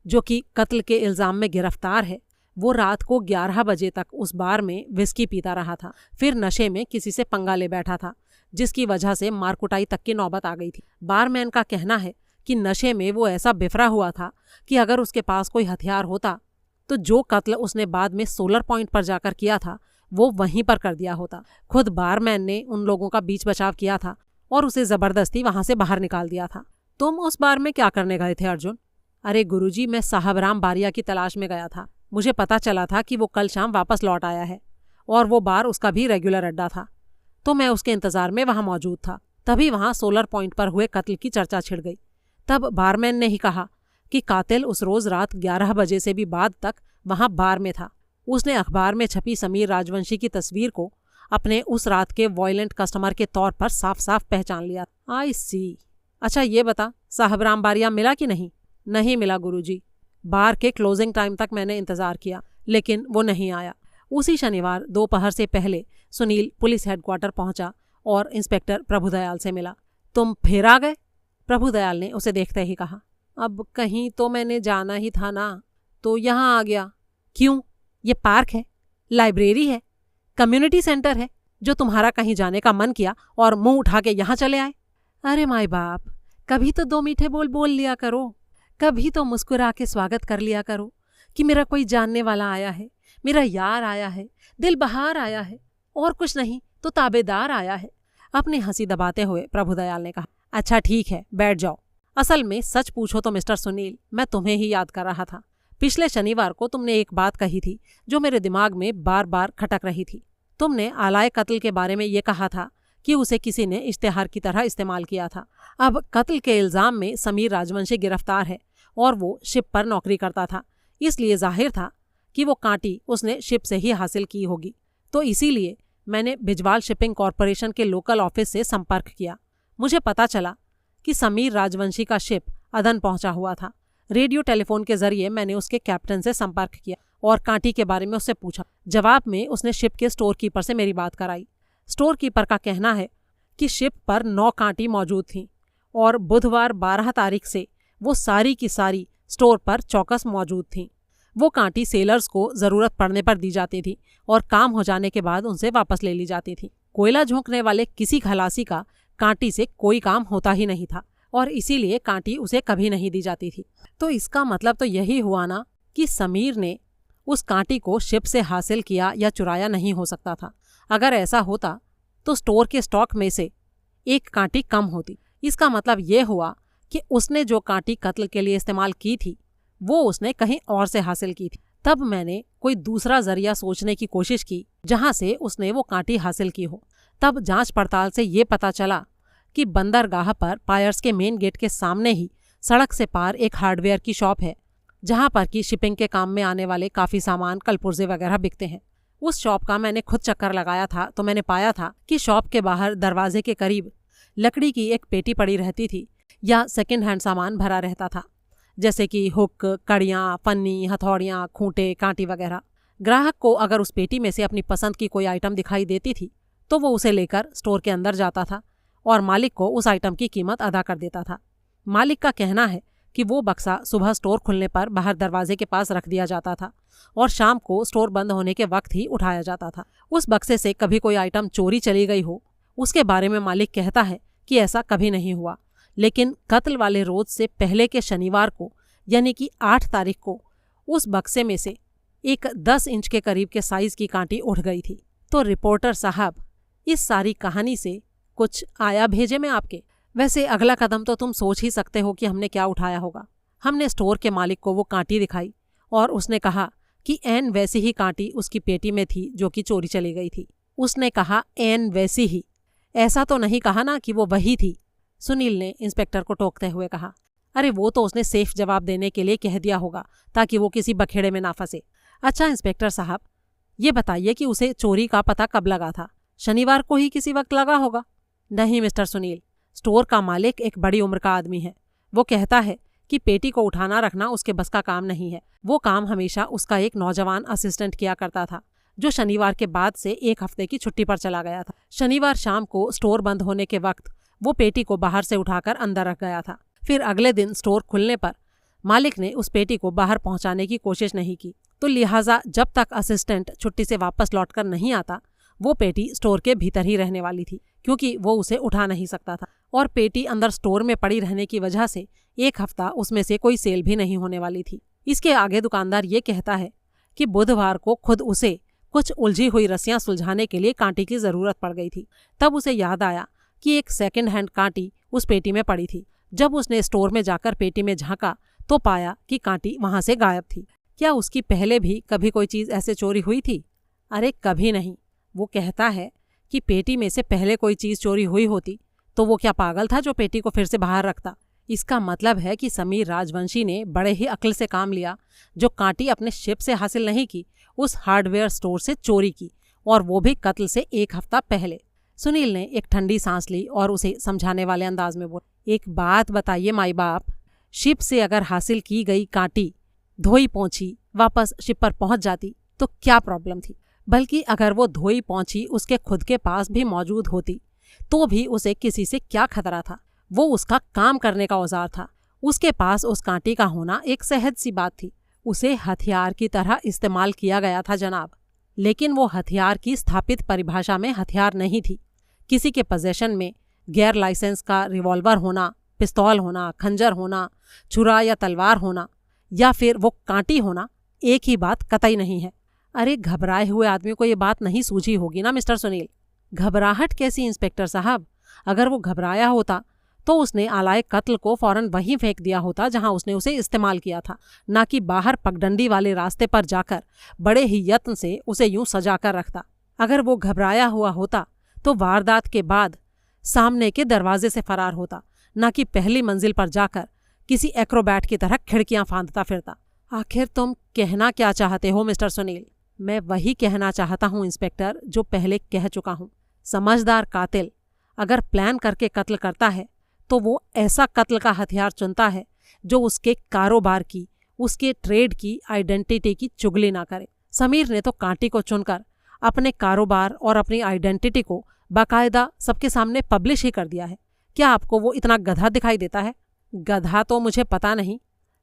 जो कि कत्ल के इल्ज़ाम में गिरफ्तार है, वो रात को 11 बजे तक उस बार में विस्की पीता रहा था। फिर नशे में किसी से पंगा ले बैठा था, जिसकी वजह से मारकुटाई तक की नौबत आ गई थी। बारमैन का कहना है कि नशे में वो ऐसा बिफरा हुआ था कि अगर उसके पास कोई हथियार होता तो जो कत्ल उसने बाद में सोलर पॉइंट पर जाकर किया था वो वहीं पर कर दिया होता। खुद बारमैन ने उन लोगों का बीच बचाव किया था और उसे जबरदस्ती वहां से बाहर निकाल दिया था। तुम उस बार में क्या करने गए थे अर्जुन? अरे गुरुजी, मैं साहब राम बारिया की तलाश में गया था। मुझे पता चला था कि वो कल शाम वापस लौट आया है और वो बार उसका भी रेगुलर अड्डा था, तो मैं उसके इंतजार में वहां मौजूद था। तभी वहां सोलर पॉइंट पर हुए कत्ल की चर्चा छिड़ गई। तब बारमैन ने ही कहा कि कातिल उस रोज रात 11 बजे से भी बाद तक वहां बार में था। उसने अखबार में छपी समीर राजवंशी की तस्वीर को अपने उस रात के वॉयलेंट कस्टमर के तौर पर साफ साफ पहचान लिया। आई सी। अच्छा ये बता, साहब राम बारिया मिला कि नहीं? नहीं मिला गुरुजी। बार के क्लोजिंग टाइम तक मैंने इंतजार किया, लेकिन वो नहीं आया। उसी शनिवार दोपहर से पहले सुनील पुलिस हेडक्वार्टर पहुंचा और इंस्पेक्टर प्रभुदयाल से मिला। तुम फिर आ गए? प्रभुदयाल ने उसे देखते ही कहा। अब कहीं तो मैंने जाना ही था ना, तो यहाँ आ गया। क्यों? ये पार्क है, लाइब्रेरी है, कम्युनिटी सेंटर है, जो तुम्हारा कहीं जाने का मन किया और मुंह उठा के यहाँ चले आए। अरे माई बाप, कभी तो 2 मीठे बोल बोल लिया करो, कभी तो मुस्कुरा के स्वागत कर लिया करो कि मेरा कोई जानने वाला आया है, मेरा यार आया है, दिल बहार आया है। और कुछ नहीं तो ताबेदार आया है, अपनी हंसी दबाते हुए प्रभुदयाल ने कहा। अच्छा ठीक है, बैठ जाओ। असल में सच पूछो तो मिस्टर सुनील, मैं तुम्हें ही याद कर रहा था। पिछले शनिवार को तुमने एक बात कही थी जो मेरे दिमाग में बार बार खटक रही थी। तुमने आलाय कत्ल के बारे में ये कहा था कि उसे किसी ने इश्तेहार की तरह इस्तेमाल किया था। अब कत्ल के इल्जाम में समीर राजवंशी गिरफ्तार है और वो शिप पर नौकरी करता था, इसलिए जाहिर था कि वो कांटी उसने शिप से ही हासिल की होगी। तो इसीलिए मैंने बिजवाल शिपिंग कॉरपोरेशन के लोकल ऑफिस से संपर्क किया। मुझे पता चला कि समीर राजवंशी का शिप अदन पहुंचा हुआ था। रेडियो टेलीफोन के जरिए मैंने उसके कैप्टन से संपर्क किया और कांटी के बारे में उससे पूछा। जवाब में उसने शिप के स्टोर कीपर से मेरी बात कराई। स्टोर कीपर का कहना है कि शिप पर 9 कांटी मौजूद थीं और बुधवार 12 तारीख से वो सारी की सारी स्टोर पर चौकस मौजूद थीं। वो कांटी सेलर्स को ज़रूरत पड़ने पर दी जाती थी और काम हो जाने के बाद उनसे वापस ले ली जाती थी। कोयला झोंकने वाले किसी खलासी का कांटी से कोई काम होता ही नहीं था और इसीलिए कांटी उसे कभी नहीं दी जाती थी। तो इसका मतलब तो यही हुआ ना कि समीर ने उस कांटी को शिप से हासिल किया या चुराया नहीं हो सकता था। अगर ऐसा होता तो स्टोर के स्टॉक में से एक कांटी कम होती। इसका मतलब ये हुआ कि उसने जो कांटी कत्ल के लिए इस्तेमाल की थी वो उसने कहीं और से हासिल की थी। तब मैंने कोई दूसरा जरिया सोचने की कोशिश की जहां से उसने वो कांटी हासिल की हो। तब जांच पड़ताल से ये पता चला कि बंदरगाह पर पायर्स के मेन गेट के सामने ही सड़क से पार एक हार्डवेयर की शॉप है जहां पर कि शिपिंग के काम में आने वाले काफ़ी सामान, कलपुर्जे वगैरह बिकते हैं। उस शॉप का मैंने खुद चक्कर लगाया था तो मैंने पाया था कि शॉप के बाहर दरवाजे के करीब लकड़ी की एक पेटी पड़ी रहती थी या सेकंड हैंड सामान भरा रहता था, जैसे कि हुक, कड़ियाँ, पन्नी, हथौड़ियाँ, खूंटे, कांटी वगैरह। ग्राहक को अगर उस पेटी में से अपनी पसंद की कोई आइटम दिखाई देती थी तो वो उसे लेकर स्टोर के अंदर जाता था और मालिक को उस आइटम की कीमत अदा कर देता था। मालिक का कहना है कि वो बक्सा सुबह स्टोर खुलने पर बाहर दरवाजे के पास रख दिया जाता था और शाम को स्टोर बंद होने के वक्त ही उठाया जाता था। उस बक्से से कभी कोई आइटम चोरी चली गई हो उसके बारे में मालिक कहता है कि ऐसा कभी नहीं हुआ, लेकिन कत्ल वाले रोज से पहले के शनिवार को यानी कि 8 तारीख को उस बक्से में से एक 10 इंच के करीब के साइज की कांटी उठ गई थी। तो रिपोर्टर साहब, इस सारी कहानी से कुछ आया भेजे में आपके? वैसे अगला कदम तो तुम सोच ही सकते हो कि हमने क्या उठाया होगा। हमने स्टोर के मालिक को वो कांटी दिखाई और उसने कहा कि ऐन वैसी ही कांटी उसकी पेटी में थी जो कि चोरी चली गई थी। उसने कहा ऐन वैसी ही, ऐसा तो नहीं कहा ना कि वो वही थी, सुनील ने इंस्पेक्टर को टोकते हुए कहा। अरे वो तो उसने सेफ जवाब देने के लिए कह दिया होगा ताकि वो किसी बखेड़े में ना फंसे। अच्छा इंस्पेक्टर साहब, ये बताइए कि उसे चोरी का पता कब लगा था? शनिवार को ही किसी वक्त लगा होगा। नहीं मिस्टर सुनील, स्टोर का मालिक एक बड़ी उम्र का आदमी है। वो कहता है कि पेटी को उठाना रखना उसके बस का काम नहीं है। वो काम हमेशा उसका एक नौजवान असिस्टेंट किया करता था जो शनिवार के बाद से 1 हफ्ते की छुट्टी पर चला गया था। शनिवार शाम को स्टोर बंद होने के वक्त वो पेटी को बाहर से उठाकर अंदर रख गया था। फिर अगले दिन स्टोर खुलने पर मालिक ने उस पेटी को बाहर पहुंचाने की कोशिश नहीं की, तो लिहाजा जब तक असिस्टेंट छुट्टी से वापस लौटकर नहीं आता वो पेटी स्टोर के भीतर ही रहने वाली थी, क्योंकि वो उसे उठा नहीं सकता था और पेटी अंदर स्टोर में पड़ी रहने की वजह से 1 हफ्ता उसमें से कोई सेल भी नहीं होने वाली थी। इसके आगे दुकानदार ये कहता है कि बुधवार को खुद उसे कुछ उलझी हुई रस्सियां सुलझाने के लिए कांटी की जरूरत पड़ गई थी। तब उसे याद आया कि एक सेकंड हैंड कांटी उस पेटी में पड़ी थी। जब उसने स्टोर में जाकर पेटी में झांका तो पाया कि कांटी वहां से गायब थी। क्या उसकी पहले भी कभी कोई चीज ऐसे चोरी हुई थी? अरे कभी नहीं। वो कहता है कि पेटी में से पहले कोई चीज चोरी हुई होती तो वो क्या पागल था जो पेटी को फिर से बाहर रखता? इसका मतलब है कि समीर राजवंशी ने बड़े ही अक्ल से काम लिया, जो कांटी अपने शिप से हासिल नहीं की, उस हार्डवेयर स्टोर से चोरी की, और वो भी कत्ल से 1 हफ्ता पहले। सुनील ने एक ठंडी सांस ली और उसे समझाने वाले अंदाज में बोला, एक बात बताइए माई बाप, शिप से अगर हासिल की गई कांटी धोई पोंछी वापस शिप पर पहुंच जाती तो क्या प्रॉब्लम थी? बल्कि अगर वो धोई पोंछी उसके खुद के पास भी मौजूद होती तो भी उसे किसी से क्या खतरा था? वो उसका काम करने का औजार था। उसके पास उस कांटी का होना एक सहज सी बात थी। उसे हथियार की तरह इस्तेमाल किया गया था जनाब, लेकिन वो हथियार की स्थापित परिभाषा में हथियार नहीं थी। किसी के पोजेशन में गैर लाइसेंस का रिवॉल्वर होना, पिस्तौल होना, खंजर होना, छुरा या तलवार होना, या फिर वो कांटी होना, एक ही बात कतई नहीं है। अरे घबराए हुए आदमी को ये बात नहीं सूझी होगी ना मिस्टर सुनील? घबराहट कैसी इंस्पेक्टर साहब? अगर वो घबराया होता तो उसने आलाए कत्ल को फौरन वहीं फेंक दिया होता जहां उसने उसे इस्तेमाल किया था, ना कि बाहर पगडंडी वाले रास्ते पर जाकर बड़े ही यत्न से उसे यूं सजाकर रखता। अगर वो घबराया हुआ होता तो वारदात के बाद सामने के दरवाजे से फरार होता, ना कि पहली मंजिल पर जाकर किसी एक्रोबैट की तरह खिड़कियां फांदता फिरता। आखिर तुम कहना क्या चाहते हो मिस्टर सुनील? मैं वही कहना चाहता हूं इंस्पेक्टर जो पहले कह चुका हूं। समझदार कातिल अगर प्लान करके कत्ल करता है तो वो ऐसा कत्ल का हथियार चुनता है जो उसके कारोबार की, उसके ट्रेड की आइडेंटिटी की चुगली ना करे। समीर ने तो कांटी को चुनकर अपने कारोबार और अपनी आइडेंटिटी को बाकायदा सबके सामने पब्लिश ही कर दिया है। क्या आपको वो इतना गधा दिखाई देता है? गधा तो मुझे पता नहीं,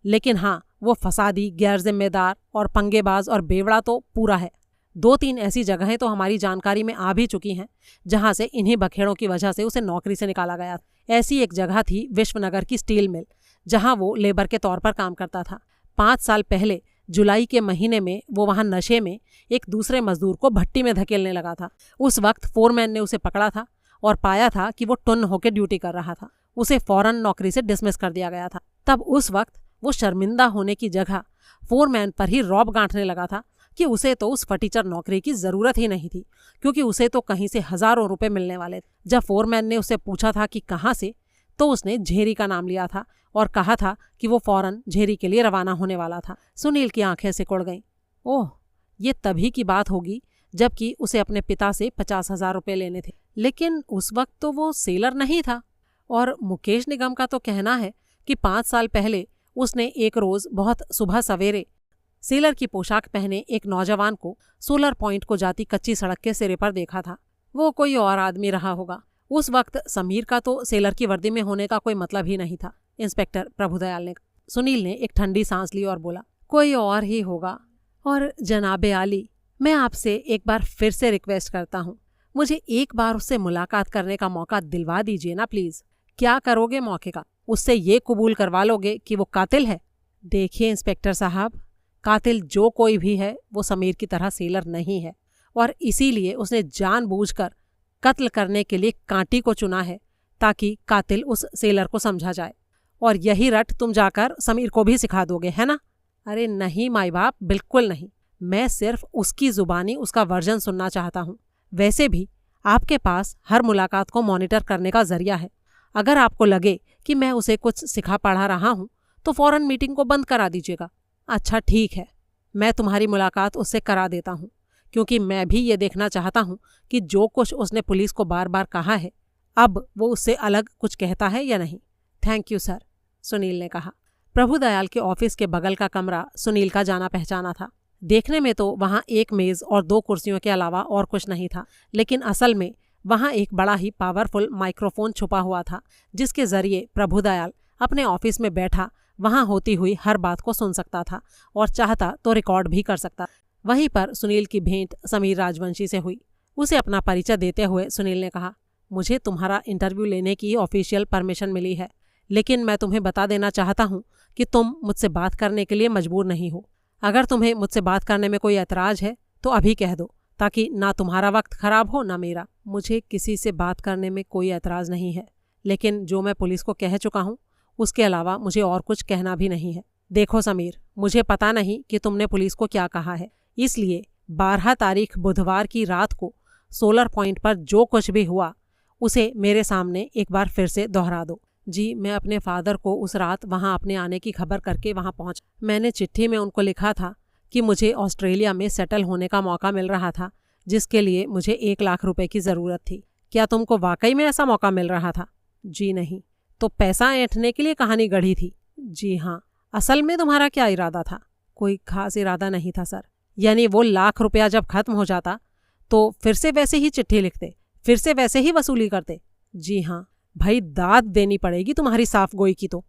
लेकिन हाँ, वो फसादी, गैर जिम्मेदार और पंगेबाज और बेवड़ा तो पूरा है। 2-3 ऐसी जगहें तो हमारी जानकारी में आ भी चुकी हैं जहां से इन्हीं बखेड़ों की वजह से उसे नौकरी से निकाला गया। ऐसी एक जगह थी विश्वनगर की स्टील मिल, जहां वो लेबर के तौर पर काम करता था। 5 साल पहले जुलाई के महीने में वो वहां नशे में एक दूसरे मजदूर को भट्टी में धकेलने लगा था। उस वक्त फोरमैन ने उसे पकड़ा था और पाया था कि वो टुन्न होकर ड्यूटी कर रहा था। उसे फौरन नौकरी से डिसमिस कर दिया गया था। तब उस वक्त वो शर्मिंदा होने की जगह फोरमैन पर ही रौब गांठने लगा था कि उसे तो उस फटीचर नौकरी की जरूरत ही नहीं थी, क्योंकि उसे तो कहीं से हजारों रुपए मिलने वाले थे। जब फोरमैन ने उसे पूछा था कि कहाँ से, तो उसने झेरी का नाम लिया था और कहा था कि वो फौरन झेरी के लिए रवाना होने वाला था। सुनील की आंखें सिकुड़ गईं। ओह, ये तभी की बात होगी जबकि उसे अपने पिता से 50,000 रुपये लेने थे। लेकिन उस वक्त तो वो सेलर नहीं था। और मुकेश निगम का तो कहना है कि 5 साल पहले उसने एक रोज बहुत सुबह सवेरे सेलर की पोशाक पहने एक नौजवान को सोलर पॉइंट को जाती कच्ची सड़क के सिरे पर देखा था। वो कोई और आदमी रहा होगा। उस वक्त समीर का तो सेलर की वर्दी में होने का कोई मतलब ही नहीं था। इंस्पेक्टर प्रभुदयाल ने। सुनील ने एक ठंडी सांस ली और बोला, कोई और ही होगा। और जनाबे आली, मैं आपसे एक बार फिर से रिक्वेस्ट करता हूँ, मुझे एक बार उससे मुलाकात करने का मौका दिलवा दीजिए ना प्लीज। क्या करोगे मौके का? उससे ये कबूल करवा लोगे कि वो कातिल है? देखिए इंस्पेक्टर साहब, कातिल जो कोई भी है वो समीर की तरह सेलर नहीं है, और इसीलिए उसने जानबूझकर कत्ल करने के लिए कांटी को चुना है ताकि कातिल उस सेलर को समझा जाए। और यही रट तुम जाकर समीर को भी सिखा दोगे, है ना? अरे नहीं माई बाप, बिल्कुल नहीं। मैं सिर्फ उसकी जुबानी उसका वर्जन सुनना चाहता हूँ। वैसे भी आपके पास हर मुलाकात को मॉनिटर करने का जरिया है। अगर आपको लगे कि मैं उसे कुछ सिखा पढ़ा रहा हूँ तो फौरन मीटिंग को बंद करा दीजिएगा। अच्छा ठीक है, मैं तुम्हारी मुलाकात उससे करा देता हूँ, क्योंकि मैं भी ये देखना चाहता हूँ कि जो कुछ उसने पुलिस को बार बार कहा है, अब वो उससे अलग कुछ कहता है या नहीं। थैंक यू सर, सुनील ने कहा। प्रभुदयाल के ऑफिस के बगल का कमरा सुनील का जाना पहचाना था। देखने में तो वहाँ एक मेज और 2 कुर्सियों के अलावा और कुछ नहीं था, लेकिन असल में वहाँ एक बड़ा ही पावरफुल माइक्रोफोन छुपा हुआ था, जिसके जरिए प्रभुदयाल अपने ऑफिस में बैठा वहाँ होती हुई हर बात को सुन सकता था और चाहता तो रिकॉर्ड भी कर सकता। वहीं पर सुनील की भेंट समीर राजवंशी से हुई। उसे अपना परिचय देते हुए सुनील ने कहा, मुझे तुम्हारा इंटरव्यू लेने की ऑफिशियल परमिशन मिली है, लेकिन मैं तुम्हें बता देना चाहता हूँ कि तुम मुझसे बात करने के लिए मजबूर नहीं हो। अगर तुम्हें मुझसे बात करने में कोई ऐतराज है तो अभी कह दो, ताकि ना तुम्हारा वक्त खराब हो ना मेरा। मुझे किसी से बात करने में कोई ऐतराज नहीं है, लेकिन जो मैं पुलिस को कह चुका हूँ उसके अलावा मुझे और कुछ कहना भी नहीं है। देखो समीर, मुझे पता नहीं कि तुमने पुलिस को क्या कहा है, इसलिए 12 तारीख बुधवार की रात को सोलर पॉइंट पर जो कुछ भी हुआ उसे मेरे सामने एक बार फिर से दोहरा दो। जी, मैं अपने फादर को उस रात वहाँ अपने आने की खबर करके वहाँ पहुँचा। मैंने चिट्ठी में उनको लिखा था कि मुझे ऑस्ट्रेलिया में सेटल होने का मौका मिल रहा था, जिसके लिए मुझे 1 लाख रुपए की ज़रूरत थी। क्या तुमको वाकई में ऐसा मौका मिल रहा था? जी नहीं। तो पैसा ऐंठने के लिए कहानी गढ़ी थी? जी हाँ। असल में तुम्हारा क्या इरादा था? कोई खास इरादा नहीं था सर। यानी वो 1 लाख रुपया जब खत्म हो जाता तो फिर से वैसे ही चिट्ठी लिखते, फिर से वैसे ही वसूली करते? जी हाँ। भाई दाद देनी पड़ेगी तुम्हारी साफ गोई की तो।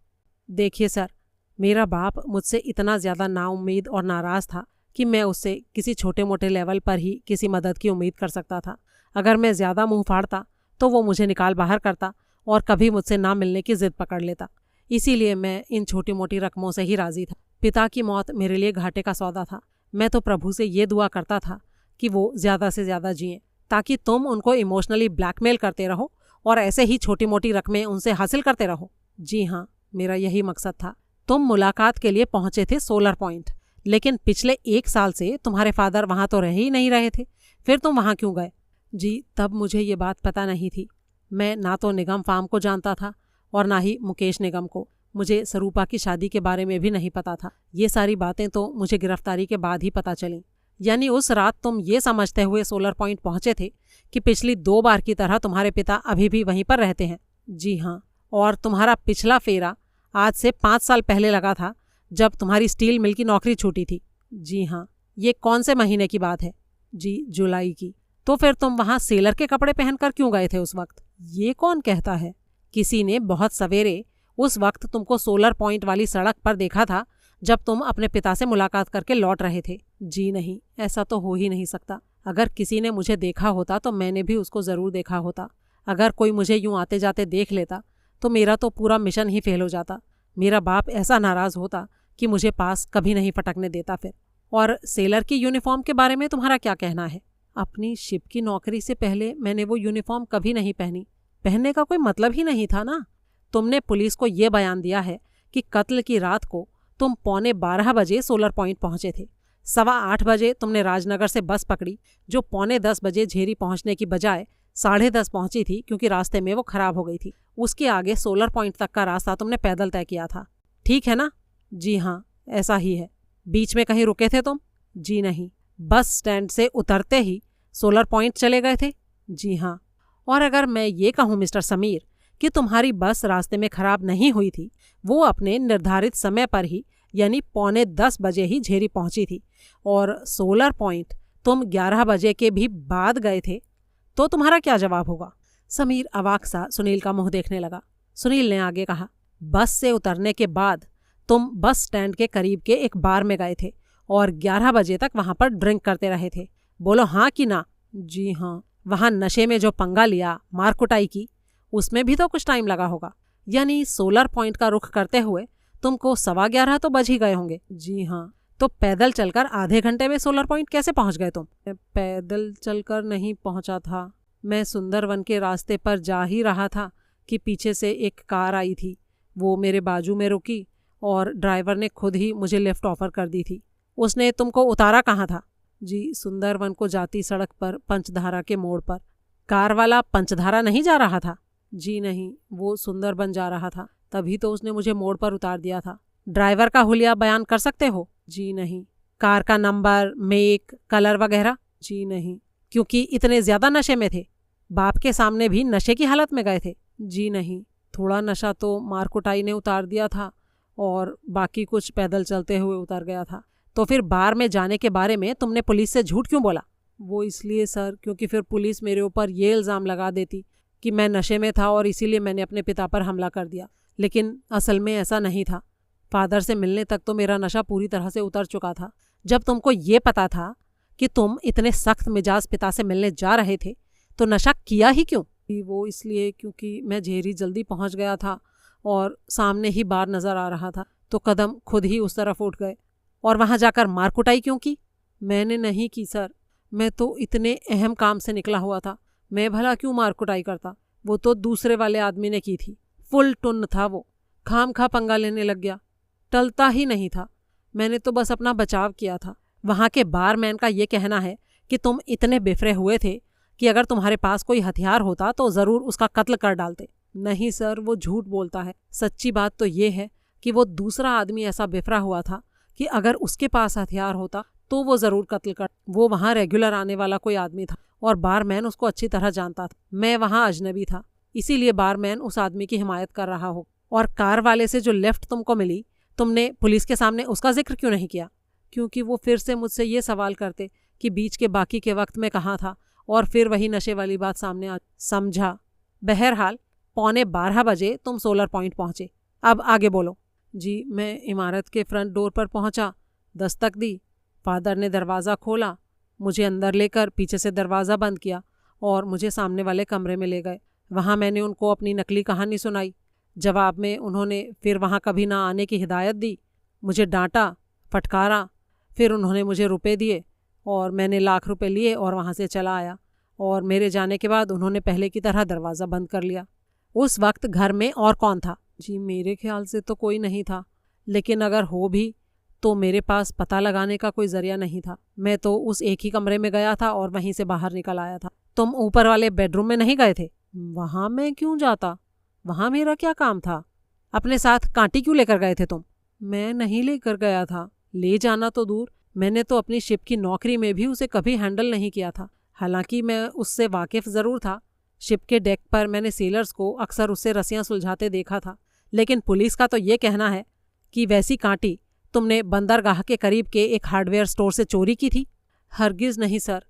देखिए सर, मेरा बाप मुझसे इतना ज़्यादा नाउम्मीद और नाराज़ था कि मैं उससे किसी छोटे मोटे लेवल पर ही किसी मदद की उम्मीद कर सकता था। अगर मैं ज़्यादा मुंह फाड़ता तो वो मुझे निकाल बाहर करता और कभी मुझसे ना मिलने की ज़िद पकड़ लेता। इसीलिए मैं इन छोटी मोटी रकमों से ही राज़ी था। पिता की मौत मेरे लिए घाटे का सौदा था। मैं तो प्रभु से ये दुआ करता था कि वो ज़्यादा से ज़्यादा जिएं ताकि तुम उनको इमोशनली ब्लैकमेल करते रहो और ऐसे ही छोटी मोटी रकमें उनसे हासिल करते रहो। जी हाँ, मेरा यही मकसद था। तुम मुलाकात के लिए पहुंचे थे सोलर पॉइंट, लेकिन पिछले 1 साल से तुम्हारे फादर वहां तो रह ही नहीं रहे थे, फिर तुम वहां क्यों गए? जी, तब मुझे ये बात पता नहीं थी। मैं ना तो निगम फार्म को जानता था और ना ही मुकेश निगम को। मुझे स्वरूपा की शादी के बारे में भी नहीं पता था। ये सारी बातें तो मुझे गिरफ्तारी के बाद ही पता चली। यानी उस रात तुम ये समझते हुए सोलर पॉइंट पहुंचे थे कि पिछली 2 बार की तरह तुम्हारे पिता अभी भी वहीं पर रहते हैं। जी हाँ, और तुम्हारा पिछला फेरा आज से 5 साल पहले लगा था, जब तुम्हारी स्टील मिल की नौकरी छूटी थी। जी हाँ। ये कौन से महीने की बात है? जी, जुलाई की। तो फिर तुम वहां सेलर के कपड़े पहनकर क्यों गए थे उस वक्त? ये कौन कहता है? किसी ने बहुत सवेरे उस वक्त तुमको सोलर पॉइंट वाली सड़क पर देखा था, जब तुम अपने पिता से मुलाकात करके लौट रहे थे। जी नहीं, ऐसा तो हो ही नहीं सकता। अगर किसी ने मुझे देखा होता तो मैंने भी उसको ज़रूर देखा होता। अगर कोई मुझे यूं आते जाते देख लेता तो मेरा तो पूरा मिशन ही फेल हो जाता। मेरा बाप ऐसा नाराज़ होता कि मुझे पास कभी नहीं फटकने देता फिर। और सेलर की यूनिफॉर्म के बारे में तुम्हारा क्या कहना है? अपनी शिप की नौकरी से पहले मैंने वो यूनिफॉर्म कभी नहीं पहनी। पहनने का कोई मतलब ही नहीं था ना। तुमने पुलिस को ये बयान दिया है कि कत्ल की रात को तुम 11:15 बजे सोलर पॉइंट पहुंचे थे। 8:15 बजे तुमने राजनगर से बस पकड़ी, जो 9:45 बजे झेरी पहुंचने की बजाय 10:30 पहुंची थी, क्योंकि रास्ते में वो खराब हो गई थी। उसके आगे सोलर पॉइंट तक का रास्ता तुमने पैदल तय किया था, ठीक है ना? जी हाँ, ऐसा ही है। बीच में कहीं रुके थे तुम? जी नहीं, बस स्टैंड से उतरते ही सोलर पॉइंट चले गए थे। जी हाँ। और अगर मैं ये कहूँ मिस्टर समीर कि तुम्हारी बस रास्ते में खराब नहीं हुई थी, वो अपने निर्धारित समय पर ही यानी 9:45 बजे ही झेरी पहुंची थी, और सोलर पॉइंट तुम 11 बजे के भी बाद गए थे, तो तुम्हारा क्या जवाब होगा? समीर अवाक सा सुनील का मुंह देखने लगा। सुनील ने आगे कहा, बस से उतरने के बाद तुम बस स्टैंड के करीब के एक बार में गए थे और 11 बजे तक वहां पर ड्रिंक करते रहे थे। बोलो हाँ कि ना? जी हाँ। वहां नशे में जो पंगा लिया, मारकुटाई की, उसमें भी तो कुछ टाइम लगा होगा। यानी सोलर पॉइंट का रुख करते हुए तुमको 11:15 तो बज ही गए होंगे। जी हाँ। तो पैदल चलकर आधे घंटे में सोलर पॉइंट कैसे पहुंच गए तुम? पैदल चलकर नहीं पहुंचा था, मैं सुंदरवन के रास्ते पर जा ही रहा था कि पीछे से एक कार आई थी। वो मेरे बाजू में रुकी और ड्राइवर ने खुद ही मुझे लिफ्ट ऑफर कर दी थी। उसने तुमको उतारा कहाँ था? जी, सुंदरवन को जाती सड़क पर पंचधारा के मोड़ पर। कार वाला पंचधारा नहीं जा रहा था? जी नहीं, वो सुंदरबन जा रहा था, तभी तो उसने मुझे मोड़ पर उतार दिया था। ड्राइवर का हुलिया बयान कर सकते हो? जी नहीं। कार का नंबर, मेक, कलर वगैरह? जी नहीं, क्योंकि इतने ज्यादा नशे में थे। बाप के सामने भी नशे की हालत में गए थे? जी नहीं, थोड़ा नशा तो मारकुटाई ने उतार दिया था और बाकी कुछ पैदल चलते हुए उतर गया था। तो फिर बार में जाने के बारे में तुमने पुलिस से झूठ क्यों बोला? वो इसलिए सर, क्योंकि फिर पुलिस मेरे ऊपर ये इल्ज़ाम लगा देती कि मैं नशे में था और इसीलिए मैंने अपने पिता पर हमला कर दिया। लेकिन असल में ऐसा नहीं था। फादर से मिलने तक तो मेरा नशा पूरी तरह से उतर चुका था। जब तुमको ये पता था कि तुम इतने सख्त मिजाज पिता से मिलने जा रहे थे, तो नशा किया ही क्यों? वो इसलिए क्योंकि मैं झेरी जल्दी पहुंच गया था और सामने ही बार नज़र आ रहा था, तो कदम खुद ही उस तरफ उठ गए। और वहां जाकर मारकुटाई क्यों की? मैंने नहीं की सर, मैं तो इतने अहम काम से निकला हुआ था। मैं भला क्यों मारकुटाई करता? वो तो दूसरे वाले आदमी ने की थी। फुल टुन्न था वो, खाम खा पंगा लेने लग गया, टलता ही नहीं था। मैंने तो बस अपना बचाव किया था। वहाँ के बारमैन का ये कहना है कि तुम इतने बिफरे हुए थे कि अगर तुम्हारे पास कोई हथियार होता तो ज़रूर उसका कत्ल कर डालते। नहीं सर, वो झूठ बोलता है। सच्ची बात तो ये है कि वो दूसरा आदमी ऐसा बिफरा हुआ था कि अगर उसके पास हथियार होता तो वो ज़रूर कत्ल कर। वो वहाँ रेगुलर आने वाला कोई आदमी था और बारमैन उसको अच्छी तरह जानता था। मैं वहाँ अजनबी था, इसीलिए बारमैन उस आदमी की हिमायत कर रहा हो। और कार वाले से जो लिफ्ट तुमको मिली, तुमने पुलिस के सामने उसका जिक्र क्यों नहीं किया? क्योंकि वो फिर से मुझसे ये सवाल करते कि बीच के बाकी के वक्त में कहाँ था, और फिर वही नशे वाली बात सामने आ। समझा। बहरहाल 11:15 बजे तुम सोलर पॉइंट पहुँचे। अब आगे बोलो। जी, मैं इमारत के फ्रंट डोर पर पहुँचा, दस्तक दी, फादर ने दरवाज़ा खोला, मुझे अंदर लेकर पीछे से दरवाज़ा बंद किया और मुझे सामने वाले कमरे में ले गए। वहाँ मैंने उनको अपनी नकली कहानी सुनाई। जवाब में उन्होंने फिर वहाँ कभी ना आने की हिदायत दी, मुझे डांटा, फटकारा। फिर उन्होंने मुझे रुपए दिए और मैंने लाख रुपए लिए और वहाँ से चला आया। और मेरे जाने के बाद उन्होंने पहले की तरह दरवाज़ा बंद कर लिया। उस वक्त घर में और कौन था? जी मेरे ख्याल से तो कोई नहीं था, लेकिन अगर हो भी तो मेरे पास पता लगाने का कोई जरिया नहीं था। मैं तो उस एक ही कमरे में गया था और वहीं से बाहर निकल आया था। तुम ऊपर वाले बेडरूम में नहीं गए थे? वहाँ मैं क्यों जाता, वहाँ मेरा क्या काम था? अपने साथ कांटी क्यों लेकर गए थे तुम? मैं नहीं लेकर गया था। ले जाना तो दूर, मैंने तो अपनी शिप की नौकरी में भी उसे कभी हैंडल नहीं किया था। हालांकि मैं उससे वाकिफ ज़रूर था। शिप के डेक पर मैंने सेलर्स को अक्सर उससे रस्सियाँ सुलझाते देखा था। लेकिन पुलिस का तो ये कहना है कि वैसी कांटी तुमने बंदरगाह के करीब के एक हार्डवेयर स्टोर से चोरी की थी। हरगिज़ नहीं सर,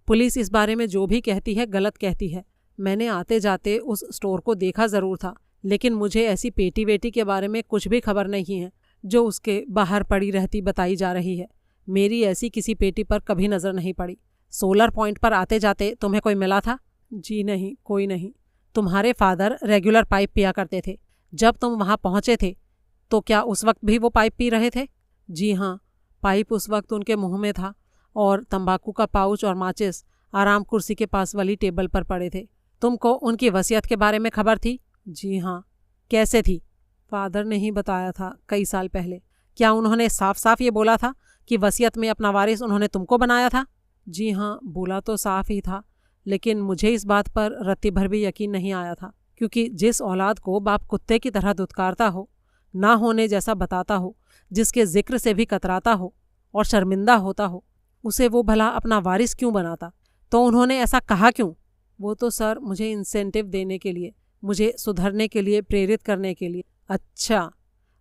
पुलिस इस बारे में जो भी कहती है गलत कहती है। मैंने आते जाते उस स्टोर को देखा ज़रूर था, लेकिन मुझे ऐसी पेटी वेटी के बारे में कुछ भी खबर नहीं है जो उसके बाहर पड़ी रहती बताई जा रही है। मेरी ऐसी किसी पेटी पर कभी नज़र नहीं पड़ी। सोलर पॉइंट पर आते जाते तुम्हें कोई मिला था? जी नहीं, कोई नहीं। तुम्हारे फादर रेगुलर पाइप पिया करते थे। जब तुम वहाँ पहुँचे थे तो क्या उस वक्त भी वो पाइप पी रहे थे? जी हाँ, पाइप उस वक्त उनके मुंह में था और तंबाकू का पाउच और माचिस आराम कुर्सी के पास वाली टेबल पर पड़े थे। तुमको उनकी वसीयत के बारे में खबर थी? जी हाँ। कैसे थी? फादर ने ही बताया था कई साल पहले। क्या उन्होंने साफ साफ ये बोला था कि वसीयत में अपना वारिस उन्होंने तुमको बनाया था? जी हाँ, बोला तो साफ ही था, लेकिन मुझे इस बात पर रत्ती भर भी यकीन नहीं आया था, क्योंकि जिस औलाद को बाप कुत्ते की तरह दुत्कारता हो, ना होने जैसा बताता हो, जिसके जिक्र से भी कतराता हो और शर्मिंदा होता हो, उसे वो भला अपना वारिस क्यों बनाता? तो उन्होंने ऐसा कहा क्यों? वो तो सर मुझे इंसेंटिव देने के लिए, मुझे सुधरने के लिए प्रेरित करने के लिए। अच्छा,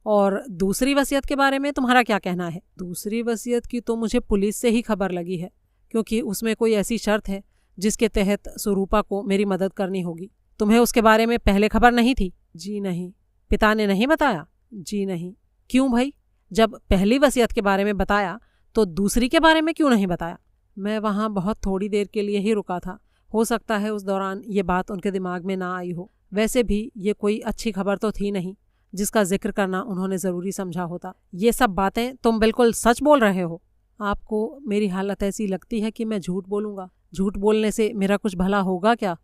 और दूसरी वसीयत के बारे में तुम्हारा क्या कहना है? दूसरी वसीयत की तो मुझे पुलिस से ही खबर लगी है, क्योंकि उसमें कोई ऐसी शर्त है जिसके तहत स्वरूपा को मेरी मदद करनी होगी। तुम्हें उसके बारे में पहले खबर नहीं थी? जी नहीं। पिता ने नहीं बताया? जी नहीं। क्यों भाई? जब पहली वसीयत के बारे में बताया तो दूसरी के बारे में क्यों नहीं बताया? मैं वहाँ बहुत थोड़ी देर के लिए ही रुका था, हो सकता है उस दौरान ये बात उनके दिमाग में ना आई हो। वैसे भी ये कोई अच्छी खबर तो थी नहीं जिसका जिक्र करना उन्होंने ज़रूरी समझा होता। ये सब बातें तुम बिल्कुल सच बोल रहे हो? आपको मेरी हालत ऐसी लगती है कि मैं झूठ बोलूँगा? झूठ बोलने से मेरा कुछ भला होगा क्या?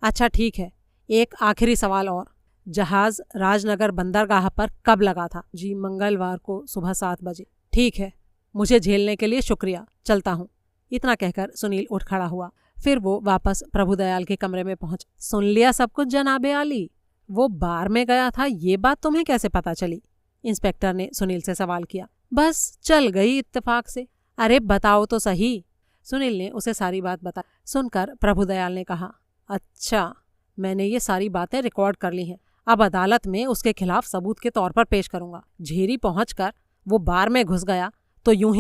अच्छा ठीक है, एक आखिरी सवाल और। जहाज़ राजनगर बंदरगाह पर कब लगा था? जी मंगलवार को सुबह 7 बजे। ठीक है, मुझे झेलने के लिए शुक्रिया, चलता हूँ। इतना कहकर सुनील उठ खड़ा हुआ। फिर वो वापस प्रभुदयाल के कमरे में पहुंच। सुन लिया सब कुछ जनाबे आली? वो बार में गया था, ये बात तुम्हें कैसे पता चली? इंस्पेक्टर ने सुनील से सवाल किया। बस चल गई इत्तेफाक से। अरे बताओ तो सही। सुनील ने उसे सारी बात बताई। सुनकर प्रभुदयाल ने कहा, अच्छा, मैंने ये सारी बातें रिकॉर्ड कर ली हैं। अब अदालत में उसके खिलाफ सबूत के तौर पर पेश करूंगा। झेरी पहुंचकर वो बार में घुस गया तो यूं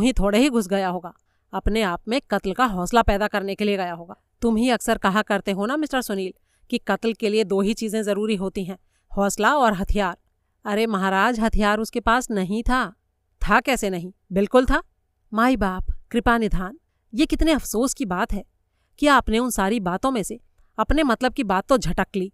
ही थोड़े ही घुस गया होगा, अपने आप में कत्ल का हौसला पैदा करने के लिए गया होगा। तुम ही अक्सर कहा करते हो ना मिस्टर सुनील कि कत्ल के लिए 2 ही चीज़ें ज़रूरी होती हैं, हौसला और हथियार। अरे महाराज, हथियार उसके पास नहीं था। था कैसे नहीं? बिल्कुल था। माई बाप, कृपा निधान, ये कितने अफसोस की बात है कि आपने उन सारी बातों में से अपने मतलब की बात तो झटक ली,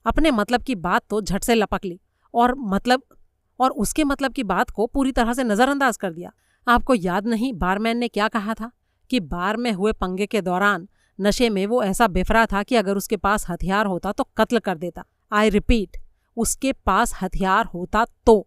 अपने मतलब की बात तो झट से लपक ली और उसके मतलब की बात को पूरी तरह से नज़रअंदाज कर दिया। आपको याद नहीं बारमैन ने क्या कहा था कि बार में हुए पंगे के दौरान नशे में वो ऐसा बेफरा था कि अगर उसके पास हथियार होता तो कत्ल कर देता। आई रिपीट, उसके पास हथियार होता तो।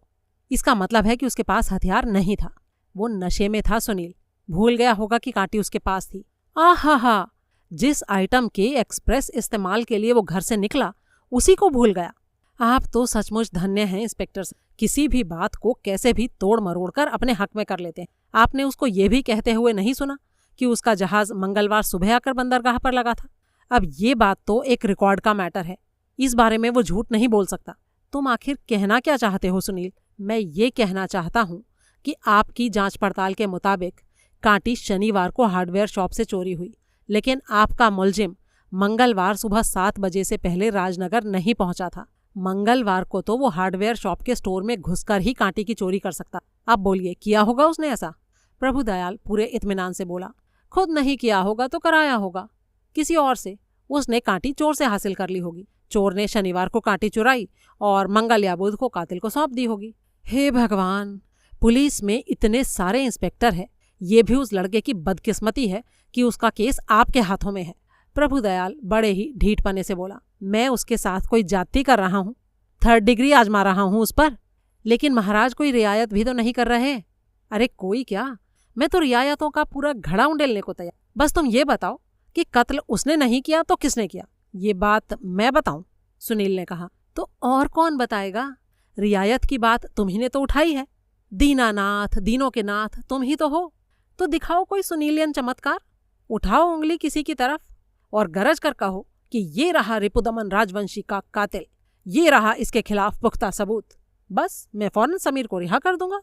इसका मतलब है कि उसके पास हथियार नहीं था। वो नशे में था सुनील, भूल गया होगा कि कांटी उसके पास थी। आहा, जिस आइटम के एक्सप्रेस इस्तेमाल के लिए वो घर से निकला उसी को भूल गया। आप तो सचमुच धन्य हैं इंस्पेक्टर। किसी भी बात को कैसे भी तोड़ मरोड़ कर अपने हक में कर लेते हैं। आपने उसको ये भी कहते हुए नहीं सुना कि उसका जहाज मंगलवार सुबह आकर बंदरगाह पर लगा था? अब ये बात तो एक रिकॉर्ड का मैटर है, इस बारे में वो झूठ नहीं बोल सकता। तुम आखिर कहना क्या चाहते हो सुनील? मैं ये कहना चाहता हूँ कि आपकी जांच पड़ताल के मुताबिक कांटी शनिवार को हार्डवेयर शॉप से चोरी हुई, लेकिन आपका मुलजिम मंगलवार सुबह 7 बजे से पहले राजनगर नहीं पहुंचा था। मंगलवार को तो वो हार्डवेयर शॉप के स्टोर में घुसकर ही कांटी की चोरी कर सकता। अब बोलिए, किया होगा उसने ऐसा? प्रभुदयाल पूरे इत्मीनान से बोला, खुद नहीं किया होगा तो कराया होगा किसी और से। उसने कांटी चोर से हासिल कर ली होगी। चोर ने शनिवार को कांटी चुराई और मंगल या बुध को कातिल को सौंप दी होगी। हे भगवान, पुलिस में इतने सारे इंस्पेक्टर हैं, ये भी उस लड़के की बदकिस्मती है कि उसका केस आपके हाथों में है। प्रभुदयाल बड़े ही ढीठपने से बोला, मैं उसके साथ कोई जाति कर रहा हूँ? 3rd डिग्री आजमा रहा हूँ उस पर? लेकिन महाराज कोई रियायत भी तो नहीं कर रहे। अरे कोई क्या, मैं तो रियायतों का पूरा घड़ा उंडेलने को तैयार। बस तुम ये बताओ कि कत्ल उसने नहीं किया तो किसने किया? ये बात मैं बताऊं? सुनील ने कहा। तो और कौन बताएगा? रियायत की बात तुम्ही ने तो उठाई है। दीनानाथ, दीनों के नाथ तुम ही तो हो। तो दिखाओ कोई सुनीलियन चमत्कार, उठाओ उंगली किसी की तरफ और गरज कर कहो कि ये रहा रिपुदमन राजवंशी का कातिल, ये रहा इसके खिलाफ पुख्ता सबूत। बस मैं फौरन समीर को रिहा कर दूंगा।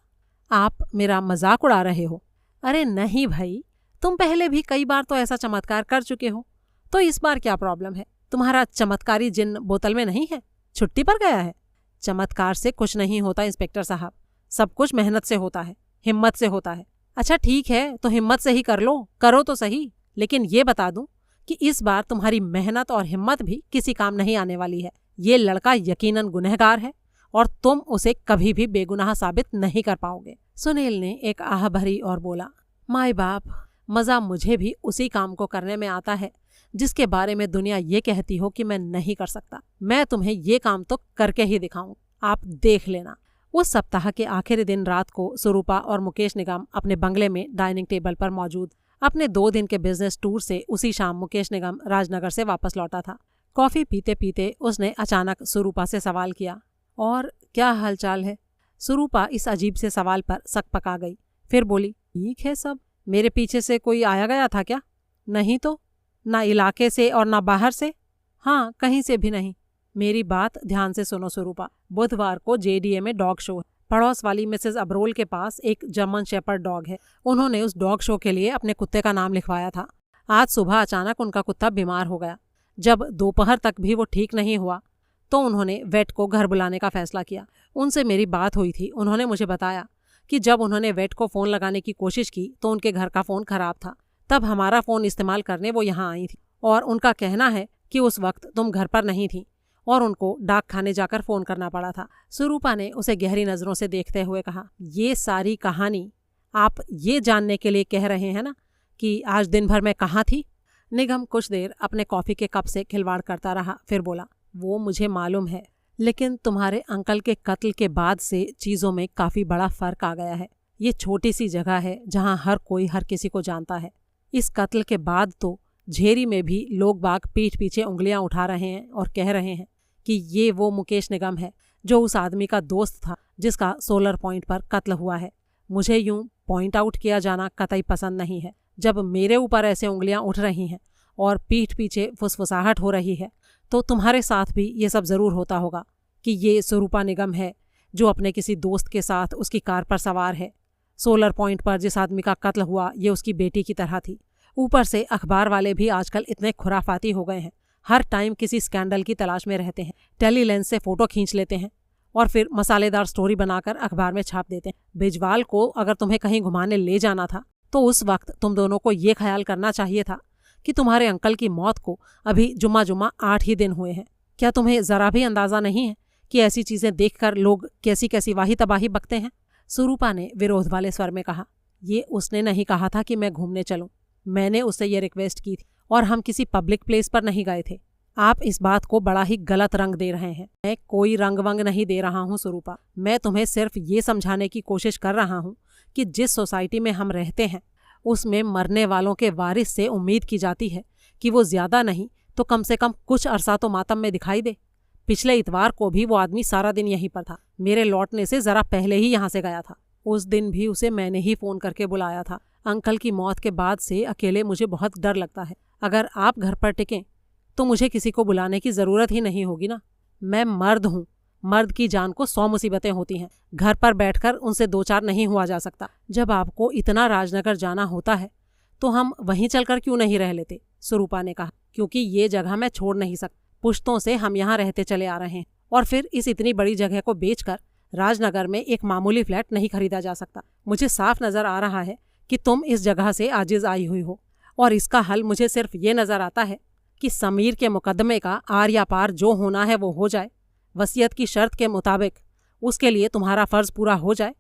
आप मेरा मजाक उड़ा रहे हो। अरे नहीं भाई, तुम पहले भी कई बार तो ऐसा चमत्कार कर चुके हो, तो इस बार क्या प्रॉब्लम है? तुम्हारा चमत्कारी जिन्न बोतल में नहीं है, छुट्टी पर गया है। चमत्कार से कुछ नहीं होता इंस्पेक्टर साहब, सब कुछ मेहनत से होता है, हिम्मत से होता है। अच्छा ठीक है, तो हिम्मत से ही कर लो, करो तो सही। लेकिन ये बता दूं कि इस बार तुम्हारी मेहनत और हिम्मत भी किसी काम नहीं आने वाली है। ये लड़का यकीनन गुनहगार है और तुम उसे कभी भी बेगुनाह साबित नहीं कर पाओगे। सुनील ने एक आह भरी और बोला, माय बाप, मजा मुझे भी उसी काम को करने में आता है जिसके बारे में दुनिया ये कहती हो कि मैं नहीं कर सकता। मैं तुम्हें ये काम तो करके ही दिखाऊं, आप देख लेना। उस सप्ताह के आखिरी दिन रात को सुरूपा और मुकेश निगम अपने बंगले में डाइनिंग टेबल पर मौजूद। अपने 2 दिन के बिजनेस टूर से उसी शाम मुकेश निगम राजनगर से वापस लौटा था। कॉफी पीते पीते उसने अचानक सुरूपा से सवाल किया, और क्या हालचाल है? सुरूपा इस अजीब से सवाल पर सक पका गई, फिर बोली, ठीक है सब। मेरे पीछे से कोई आया गया था क्या? नहीं तो, ना इलाके से और ना बाहर से। हाँ, कहीं से भी नहीं। मेरी बात ध्यान से सुनो सुरूपा, बुधवार को JDA में डॉग शो है। पड़ोस वाली मिसेस अब्रोल के पास एक जर्मन शेपर्ड डॉग है। उन्होंने उस डॉग शो के लिए अपने कुत्ते का नाम लिखवाया था। आज सुबह अचानक उनका कुत्ता बीमार हो गया। जब दोपहर तक भी वो ठीक नहीं हुआ तो उन्होंने वेट को घर बुलाने का फैसला किया। उनसे मेरी बात हुई थी। उन्होंने मुझे बताया कि जब उन्होंने वेट को फ़ोन लगाने की कोशिश की तो उनके घर का फ़ोन खराब था। तब हमारा फ़ोन इस्तेमाल करने वो यहाँ आई थी और उनका कहना है कि उस वक्त तुम घर पर नहीं थी और उनको डाक खाने जाकर फ़ोन करना पड़ा था। सुरूपा ने उसे गहरी नज़रों से देखते हुए कहा, ये सारी कहानी आप ये जानने के लिए कह रहे हैं ना कि आज दिन भर मैं कहाँ थी? निगम कुछ देर अपने कॉफ़ी के कप से खिलवाड़ करता रहा, फिर बोला, वो मुझे मालूम है, लेकिन तुम्हारे अंकल के कत्ल के बाद से चीज़ों में काफ़ी बड़ा फ़र्क आ गया है। ये छोटी सी जगह है जहाँ हर कोई हर किसी को जानता है। इस कत्ल के बाद तो झेरी में भी लोग बाग पीठ पीछे उंगलियां उठा रहे हैं और कह रहे हैं कि ये वो मुकेश निगम है जो उस आदमी का दोस्त था जिसका सोलर पॉइंट पर कत्ल हुआ है। मुझे यूं पॉइंट आउट किया जाना कतई पसंद नहीं है। जब मेरे ऊपर ऐसे उंगलियां उठ रही हैं और पीठ पीछे फुसफुसाहट हो रही है तो तुम्हारे साथ भी ये सब ज़रूर होता होगा कि ये सुरूपा निगम है जो अपने किसी दोस्त के साथ उसकी कार पर सवार है। सोलर पॉइंट पर जिस आदमी का कत्ल हुआ ये उसकी बेटी की तरह थी। ऊपर से अखबार वाले भी आजकल इतने खुराफाती हो गए हैं, हर टाइम किसी स्कैंडल की तलाश में रहते हैं। टेली लेंस से फ़ोटो खींच लेते हैं और फिर मसालेदार स्टोरी बनाकर अखबार में छाप देते हैं। बिजवाल को अगर तुम्हें कहीं घुमाने ले जाना था तो उस वक्त तुम दोनों को ये ख्याल करना चाहिए था कि तुम्हारे अंकल की मौत को अभी जुम्मा 8 ही दिन हुए हैं। क्या तुम्हें ज़रा भी अंदाज़ा नहीं है कि ऐसी चीज़ें देखकर लोग कैसी कैसी वाही तबाही बकते हैं? सुरूपा ने विरोध वाले स्वर में कहा, ये उसने नहीं कहा था कि मैं घूमने चलूं। मैंने उससे ये रिक्वेस्ट की थी और हम किसी पब्लिक प्लेस पर नहीं गए थे। आप इस बात को बड़ा ही गलत रंग दे रहे हैं। मैं कोई रंग वंग नहीं दे रहा हूँ सुरूपा। मैं तुम्हें सिर्फ ये समझाने की कोशिश कर रहा हूँ कि जिस सोसाइटी में हम रहते हैं उसमें मरने वालों के वारिस से उम्मीद की जाती है कि वो ज़्यादा नहीं तो कम से कम कुछ अरसा तो मातम में दिखाई दे। पिछले इतवार को भी वो आदमी सारा दिन यहीं पर था। मेरे लौटने से ज़रा पहले ही यहाँ से गया था। उस दिन भी उसे मैंने ही फ़ोन करके बुलाया था। अंकल की मौत के बाद से अकेले मुझे बहुत डर लगता है। अगर आप घर पर टिकें तो मुझे किसी को बुलाने की ज़रूरत ही नहीं होगी ना। मैं मर्द हूँ, मर्द की जान को 100 मुसीबतें होती हैं। घर पर बैठकर उनसे 2-4 नहीं हुआ जा सकता। जब आपको इतना राजनगर जाना होता है तो हम वहीं चलकर क्यों नहीं रह लेते? सुरूपा ने कहा, क्योंकि ये जगह मैं छोड़ नहीं सकता। पुश्तों से हम यहाँ रहते चले आ रहे हैं और फिर इस इतनी बड़ी जगह को बेचकर राजनगर में एक मामूली फ्लैट नहीं खरीदा जा सकता। मुझे साफ नज़र आ रहा है कि तुम इस जगह से आजिज़ आई हुई हो और इसका हल मुझे सिर्फ ये नज़र आता है कि समीर के मुकदमे का आर या पार जो होना है वो हो जाए, वसीयत की शर्त के मुताबिक उसके लिए तुम्हारा फ़र्ज़ पूरा हो जाए,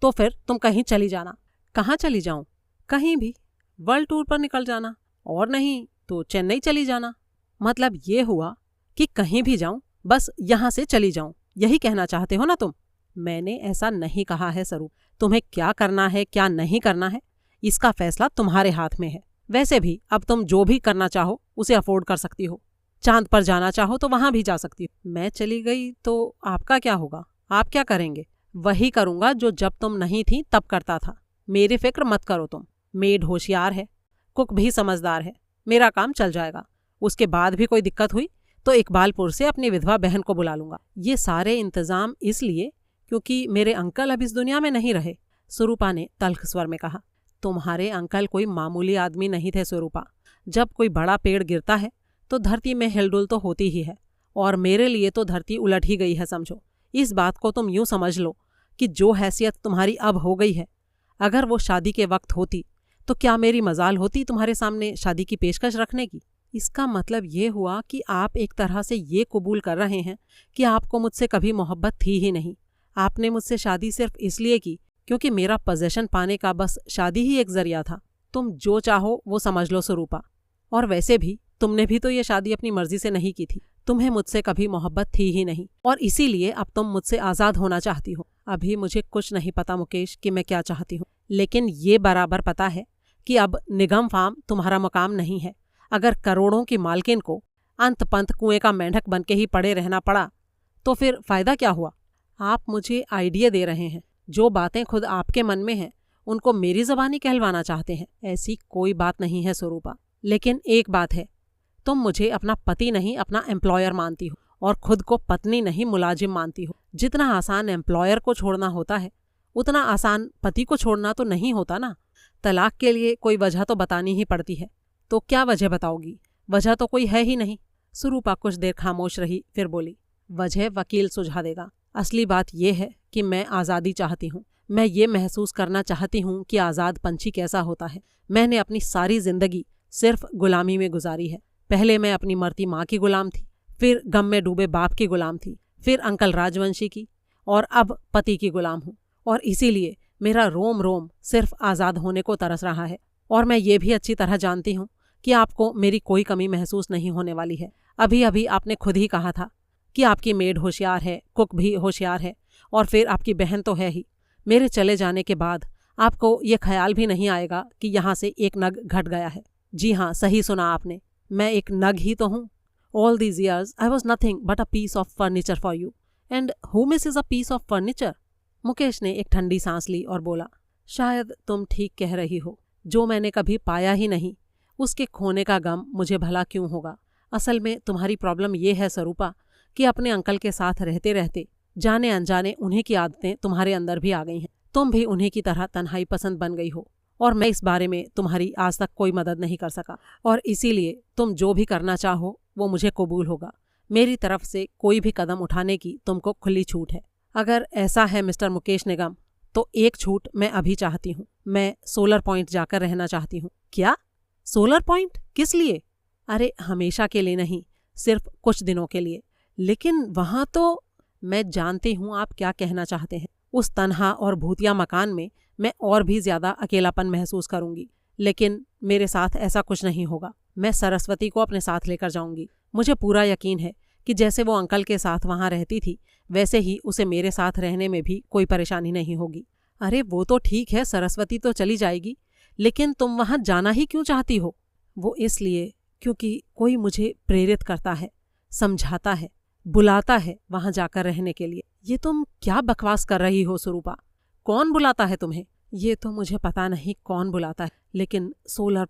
तो फिर तुम कहीं चली जाना। कहाँ चली जाऊँ? कहीं भी, वर्ल्ड टूर पर निकल जाना, और नहीं तो चेन्नई चली जाना। मतलब ये हुआ कि कहीं भी जाऊं, बस यहाँ से चली जाऊं, यही कहना चाहते हो ना तुम? मैंने ऐसा नहीं कहा है स्वरूप। तुम्हें क्या करना है क्या नहीं करना है, इसका फैसला तुम्हारे हाथ में है। वैसे भी अब तुम जो भी करना चाहो उसे अफोर्ड कर सकती हो। चांद पर जाना चाहो तो वहां भी जा सकती हो। मैं चली गई तो आपका क्या होगा? आप क्या करेंगे? वही करूंगा जो जब तुम नहीं थी तब करता था। मेरी फिक्र मत करो तुम। मेड होशियार है, कुक भी समझदार है, मेरा काम चल जाएगा। उसके बाद भी कोई दिक्कत हुई तो इकबालपुर से अपनी विधवा बहन को बुला लूंगा। ये सारे इंतजाम इसलिए क्योंकि मेरे अंकल अब इस दुनिया में नहीं रहे, स्वरूपा ने तल्ख स्वर में कहा। तुम्हारे अंकल कोई मामूली आदमी नहीं थे स्वरूपा। जब कोई बड़ा पेड़ गिरता है तो धरती में हिलडुल तो होती ही है, और मेरे लिए तो धरती उलट ही गई है समझो। इस बात को तुम यूं समझ लो कि जो हैसियत तुम्हारी अब हो गई है, अगर वो शादी के वक्त होती तो क्या मेरी मजाल होती तुम्हारे सामने शादी की पेशकश रखने की? इसका मतलब ये हुआ कि आप एक तरह से ये कबूल कर रहे हैं कि आपको मुझसे कभी मोहब्बत थी ही नहीं। आपने मुझसे शादी सिर्फ इसलिए की क्योंकि मेरा पोजीशन पाने का बस शादी ही एक जरिया था। तुम जो चाहो वो समझ लो स्वरूपा। और वैसे भी तुमने भी तो ये शादी अपनी मर्जी से नहीं की थी। तुम्हें मुझसे कभी मोहब्बत थी ही नहीं, और इसीलिए अब तुम मुझसे आज़ाद होना चाहती हो। अभी मुझे कुछ नहीं पता मुकेश कि मैं क्या चाहती हूँ, लेकिन ये बराबर पता है कि अब निगम फार्म तुम्हारा मकाम नहीं है। अगर करोड़ों की मालकिन को अंत पंत कुएं का मेंढक बन के ही पड़े रहना पड़ा तो फिर फायदा क्या हुआ? आप मुझे आइडिया दे रहे हैं। जो बातें खुद आपके मन में हैं उनको मेरी ज़बानी कहलवाना चाहते हैं। ऐसी कोई बात नहीं है स्वरूपा। लेकिन एक बात है, तुम मुझे अपना पति नहीं अपना एम्प्लॉयर मानती हो, और खुद को पत्नी नहीं मुलाजिम मानती हो। जितना आसान एम्प्लॉयर को छोड़ना होता है उतना आसान पति को छोड़ना तो नहीं होता ना। तलाक के लिए कोई वजह तो बतानी ही पड़ती है। तो क्या वजह बताओगी? वजह तो कोई है ही नहीं। स्वरूपा कुछ देर खामोश रही, फिर बोली, वजह वकील सुझा देगा। असली बात यह है कि मैं आज़ादी चाहती हूँ। मैं ये महसूस करना चाहती हूँ कि आज़ाद पंछी कैसा होता है। मैंने अपनी सारी जिंदगी सिर्फ गुलामी में गुजारी है। पहले मैं अपनी मरती माँ की गुलाम थी, फिर गम में डूबे बाप की गुलाम थी, फिर अंकल राजवंशी की, और अब पति की गुलाम हूँ। और इसीलिए मेरा रोम रोम सिर्फ आज़ाद होने को तरस रहा है। और मैं ये भी अच्छी तरह जानती हूँ कि आपको मेरी कोई कमी महसूस नहीं होने वाली है। अभी अभी आपने खुद ही कहा था कि आपकी मेड होशियार है, कुक भी होशियार है, और फिर आपकी बहन तो है ही। मेरे चले जाने के बाद आपको ये ख्याल भी नहीं आएगा कि यहाँ से एक नग घट गया है। जी हाँ, सही सुना आपने, मैं एक नग ही तो हूँ। All these years I was nothing but a piece of furniture for you. And who misses a piece of furniture? Mukesh ने एक ठंडी सांस ली और बोला, शायद तुम ठीक कह रही हो। जो मैंने कभी पाया ही नहीं उसके खोने का गम मुझे भला क्यों होगा। असल में तुम्हारी प्रॉब्लम ये है स्वरूपा कि अपने अंकल के साथ रहते रहते जाने अनजाने उन्हीं की आदतें तुम्हारे अंदर भी आ गई हैं। तुम भी उन्हीं की तरह तन्हाई पसंद बन गई हो, और मैं इस बारे में तुम्हारी आज तक कोई मदद नहीं कर सका। और इसीलिए तुम जो भी करना चाहो वो मुझे कबूल होगा। मेरी तरफ से कोई भी कदम उठाने की तुमको खुली छूट है। अगर ऐसा है मिस्टर मुकेश निगम, तो एक छूट मैं अभी चाहती हूँ। मैं सोलर पॉइंट जाकर रहना चाहती हूँ। क्या? Solar point? किस लिए? अरे हमेशा के लिए नहीं, सिर्फ कुछ दिनों के लिए। लेकिन वहाँ तो... मैं जानती हूँ आप क्या कहना चाहते हैं। उस तन्हा और भूतिया मकान में मैं और भी ज्यादा अकेलापन महसूस करूंगी, लेकिन मेरे साथ ऐसा कुछ नहीं होगा। मैं सरस्वती को अपने साथ लेकर जाऊंगी। मुझे पूरा यकीन है कि जैसे वो अंकल के साथ वहाँ रहती थी वैसे ही उसे मेरे साथ रहने में भी कोई परेशानी नहीं होगी। अरे वो तो ठीक है, सरस्वती तो चली जाएगी, लेकिन तुम वहाँ जाना ही क्यों चाहती हो? वो इसलिए क्योंकि कोई मुझे प्रेरित करता है, समझाता है, बुलाता है वहाँ जाकर रहने के लिए। ये तुम क्या बकवास कर रही हो स्वरूपा? कौन बुलाता है तुम्हें? ये तो मुझे पता नहीं कौन बुलाता है, लेकिन सोलर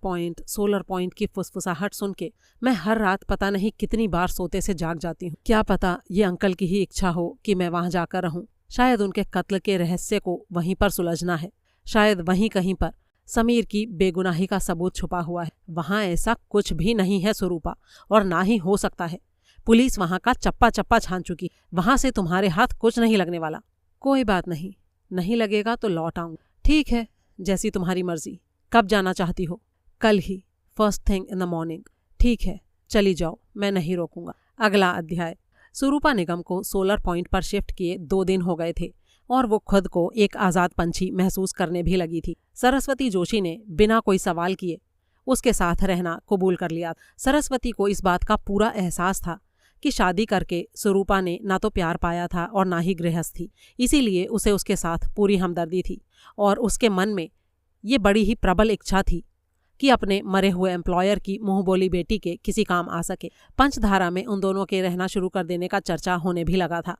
पॉइंट की फुसफुसाहट सुन के मैं हर रात पता नहीं कितनी बार सोते से जाग जाती हूँ। क्या पता ये अंकल की ही इच्छा हो कि मैं वहाँ जाकर रहूँ। शायद उनके कत्ल के रहस्य को वहीं पर सुलझना है। शायद वहीं कहीं पर समीर की बेगुनाही का सबूत छुपा हुआ है। वहाँ ऐसा कुछ भी नहीं है स्वरूपा, और ना ही हो सकता है। पुलिस वहाँ का चप्पा चप्पा छान चुकी। वहाँ से तुम्हारे हाथ कुछ नहीं लगने वाला। कोई बात नहीं, नहीं लगेगा तो लौट आऊँ। ठीक है, जैसी तुम्हारी मर्जी। कब जाना चाहती हो? कल ही, first thing in the morning. ठीक है, चली जाओ, मैं नहीं रोकूंगा। अगला अध्याय। स्वरूपा निगम को सोलर पॉइंट पर शिफ्ट किए 2 दिन हो गए थे, और वो खुद को एक आज़ाद पंछी महसूस करने भी लगी थी। सरस्वती जोशी ने बिना कोई सवाल किए उसके साथ रहना कबूल कर लिया। सरस्वती को इस बात का पूरा एहसास था कि शादी करके स्वरूपा ने ना तो प्यार पाया था और ना ही गृहस्थी, इसीलिए उसे उसके साथ पूरी हमदर्दी थी और उसके मन में ये बड़ी ही प्रबल इच्छा थी कि अपने मरे हुए एम्प्लॉयर की मुंहबोली बेटी के किसी काम आ सके। पंचधारा में उन दोनों के रहना शुरू कर देने का चर्चा होने भी लगा था।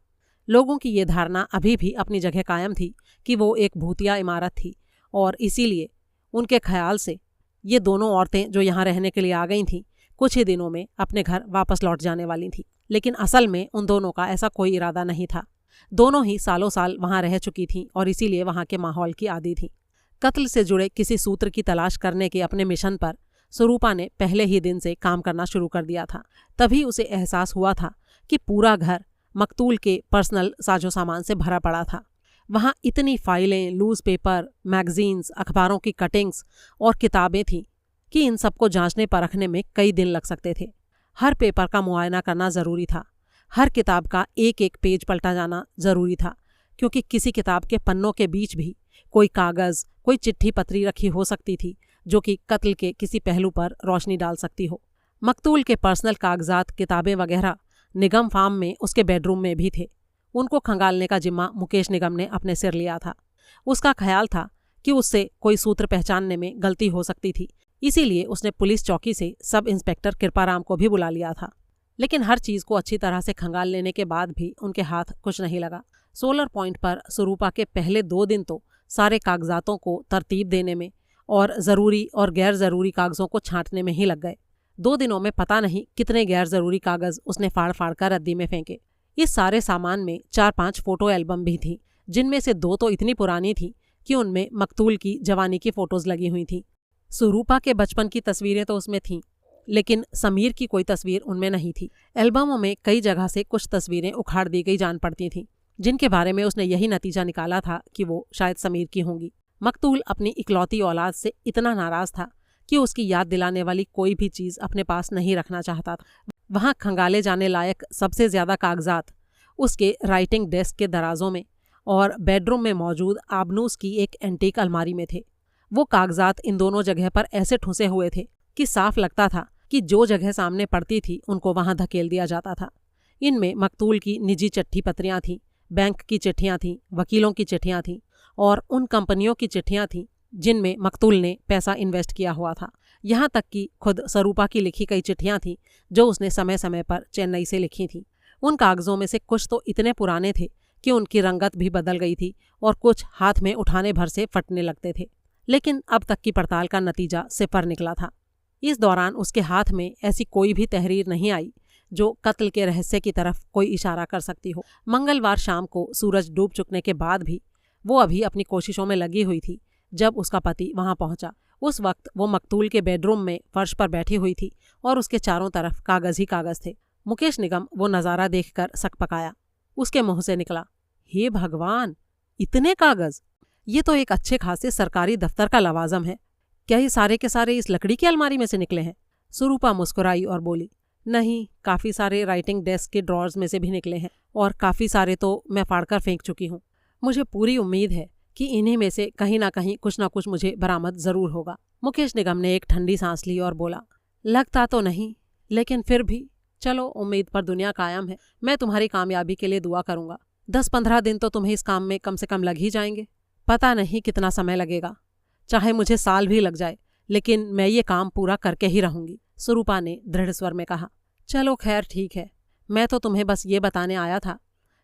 लोगों की ये धारणा अभी भी अपनी जगह कायम थी कि वो एक भूतिया इमारत थी और इसीलिए उनके ख्याल से ये दोनों औरतें जो यहाँ रहने के लिए आ गई थीं कुछ ही दिनों में अपने घर वापस लौट जाने वाली थीं। लेकिन असल में उन दोनों का ऐसा कोई इरादा नहीं था। दोनों ही सालों साल वहाँ रह चुकी थीं और इसीलिए वहाँ के माहौल की आदी थीं। कत्ल से जुड़े किसी सूत्र की तलाश करने के अपने मिशन पर स्वरूपा ने पहले ही दिन से काम करना शुरू कर दिया था। तभी उसे एहसास हुआ था कि पूरा घर मकतूल के पर्सनल साजो सामान से भरा पड़ा था। वहाँ इतनी फाइलें, लूज पेपर, मैगजीन्स, अखबारों की कटिंग्स और किताबें थीं कि इन सबको जांचने परखने में कई दिन लग सकते थे। हर पेपर का मुआयना करना ज़रूरी था। हर किताब का एक एक पेज पलटा जाना ज़रूरी था, क्योंकि किसी किताब के पन्नों के बीच भी कोई कागज़, कोई चिट्ठी पत्री रखी हो सकती थी जो कि कत्ल के किसी पहलू पर रोशनी डाल सकती हो। मकतूल के पर्सनल कागजात, किताबें वगैरह निगम फार्म में उसके बेडरूम में भी थे। उनको खंगालने का जिम्मा मुकेश निगम ने अपने सिर लिया था। उसका ख्याल था कि उससे कोई सूत्र पहचानने में गलती हो सकती थी, इसीलिए उसने पुलिस चौकी से सब इंस्पेक्टर कृपाराम को भी बुला लिया था। लेकिन हर चीज़ को अच्छी तरह से खंगाल लेने के बाद भी उनके हाथ कुछ नहीं लगा। सोलर पॉइंट पर स्वरूपा के पहले 2 दिन तो सारे कागजातों को तरतीब देने में और ज़रूरी और गैर ज़रूरी कागज़ों को छांटने में ही लग गए। 2 दिनों में पता नहीं कितने गैर ज़रूरी कागज़ उसने फाड़ फाड़ कर रद्दी में फेंके। इस सारे सामान में 4-5 फ़ोटो एल्बम भी थी, जिनमें से 2 तो इतनी पुरानी थी कि उनमें मकतूल की जवानी की फ़ोटोज़ लगी हुई थीं। स्वरूपा के बचपन की तस्वीरें तो उसमें थीं, लेकिन समीर की कोई तस्वीर उनमें नहीं थी। एल्बमों में कई जगह से कुछ तस्वीरें उखाड़ दी गई जान पड़ती थीं, जिनके बारे में उसने यही नतीजा निकाला था कि वो शायद समीर की होंगी। मकतूल अपनी इकलौती औलाद से इतना नाराज़ था कि उसकी याद दिलाने वाली कोई भी चीज़ अपने पास नहीं रखना चाहता था। वहाँ खंगाले जाने लायक सबसे ज़्यादा कागजात उसके राइटिंग डेस्क के दराजों में और बेडरूम में मौजूद आबनूस की एक एंटीक अलमारी में थे। वो कागजात इन दोनों जगह पर ऐसे ठुसे हुए थे कि साफ लगता था कि जो जगह सामने पड़ती थी उनको वहाँ धकेल दिया जाता था। इनमें मकतूल की निजी चिट्ठी पत्रियाँ थीं, बैंक की चिट्ठियाँ थीं, वकीलों की चिट्ठियाँ थीं और उन कंपनियों की चिट्ठियाँ थीं जिनमें मकतूल ने पैसा इन्वेस्ट किया हुआ था। यहाँ तक कि खुद स्वरूपा की लिखी कई चिट्ठियाँ थीं जो उसने समय समय पर चेन्नई से लिखी थीं। उन कागज़ों में से कुछ तो इतने पुराने थे कि उनकी रंगत भी बदल गई थी और कुछ हाथ में उठाने भर से फटने लगते थे। लेकिन अब तक की पड़ताल का नतीजा सिफर निकला था। इस दौरान उसके हाथ में ऐसी कोई भी तहरीर नहीं आई जो कत्ल के रहस्य की तरफ कोई इशारा कर सकती हो। मंगलवार शाम को सूरज डूब चुकने के बाद भी वो अभी अपनी कोशिशों में लगी हुई थी जब उसका पति वहां पहुंचा। उस वक्त वो मकतूल के बेडरूम में फर्श पर बैठी हुई थी और उसके चारों तरफ कागज ही कागज थे। मुकेश निगम वो नज़ारा देखकर सकपकाया। उसके मुंह से निकला, हे भगवान, इतने कागज! ये तो एक अच्छे खासे सरकारी दफ्तर का लवाजम है। क्या ये सारे के सारे इस लकड़ी की अलमारी में से निकले हैं? स्वरूपा मुस्कुराई और बोली, नहीं, काफ़ी सारे राइटिंग डेस्क के ड्रॉर्स में से भी निकले हैं और काफ़ी सारे तो मैं फाड़कर फेंक चुकी हूँ। मुझे पूरी उम्मीद है कि इन्हीं में से कहीं ना कहीं कुछ ना कुछ मुझे बरामद ज़रूर होगा। मुकेश निगम ने एक ठंडी सांस ली और बोला, लगता तो नहीं, लेकिन फिर भी चलो, उम्मीद पर दुनिया कायम है। मैं तुम्हारी कामयाबी के लिए दुआ करूँगा। 10-15 दिन तो तुम्हें इस काम में कम से कम लग ही जाएंगे। पता नहीं कितना समय लगेगा, चाहे मुझे साल भी लग जाए, लेकिन मैं ये काम पूरा करके ही रहूँगी, स्वरूपा ने दृढ़ स्वर में कहा। चलो खैर ठीक है, मैं तो तुम्हें बस ये बताने आया था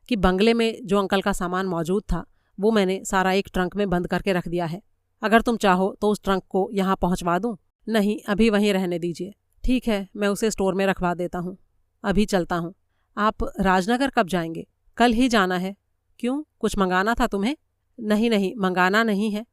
कि बंगले में जो अंकल का सामान मौजूद था वो मैंने सारा एक ट्रंक में बंद करके रख दिया है। अगर तुम चाहो तो उस ट्रंक को यहाँ पहुँचवा दूँ? नहीं, अभी वहीं रहने दीजिए। ठीक है, मैं उसे स्टोर में रखवा देता हूँ। अभी चलता हूँ। आप राजनगर कब जाएंगे? कल ही जाना है। क्यों, कुछ मंगाना था तुम्हें? नहीं, मंगाना नहीं है।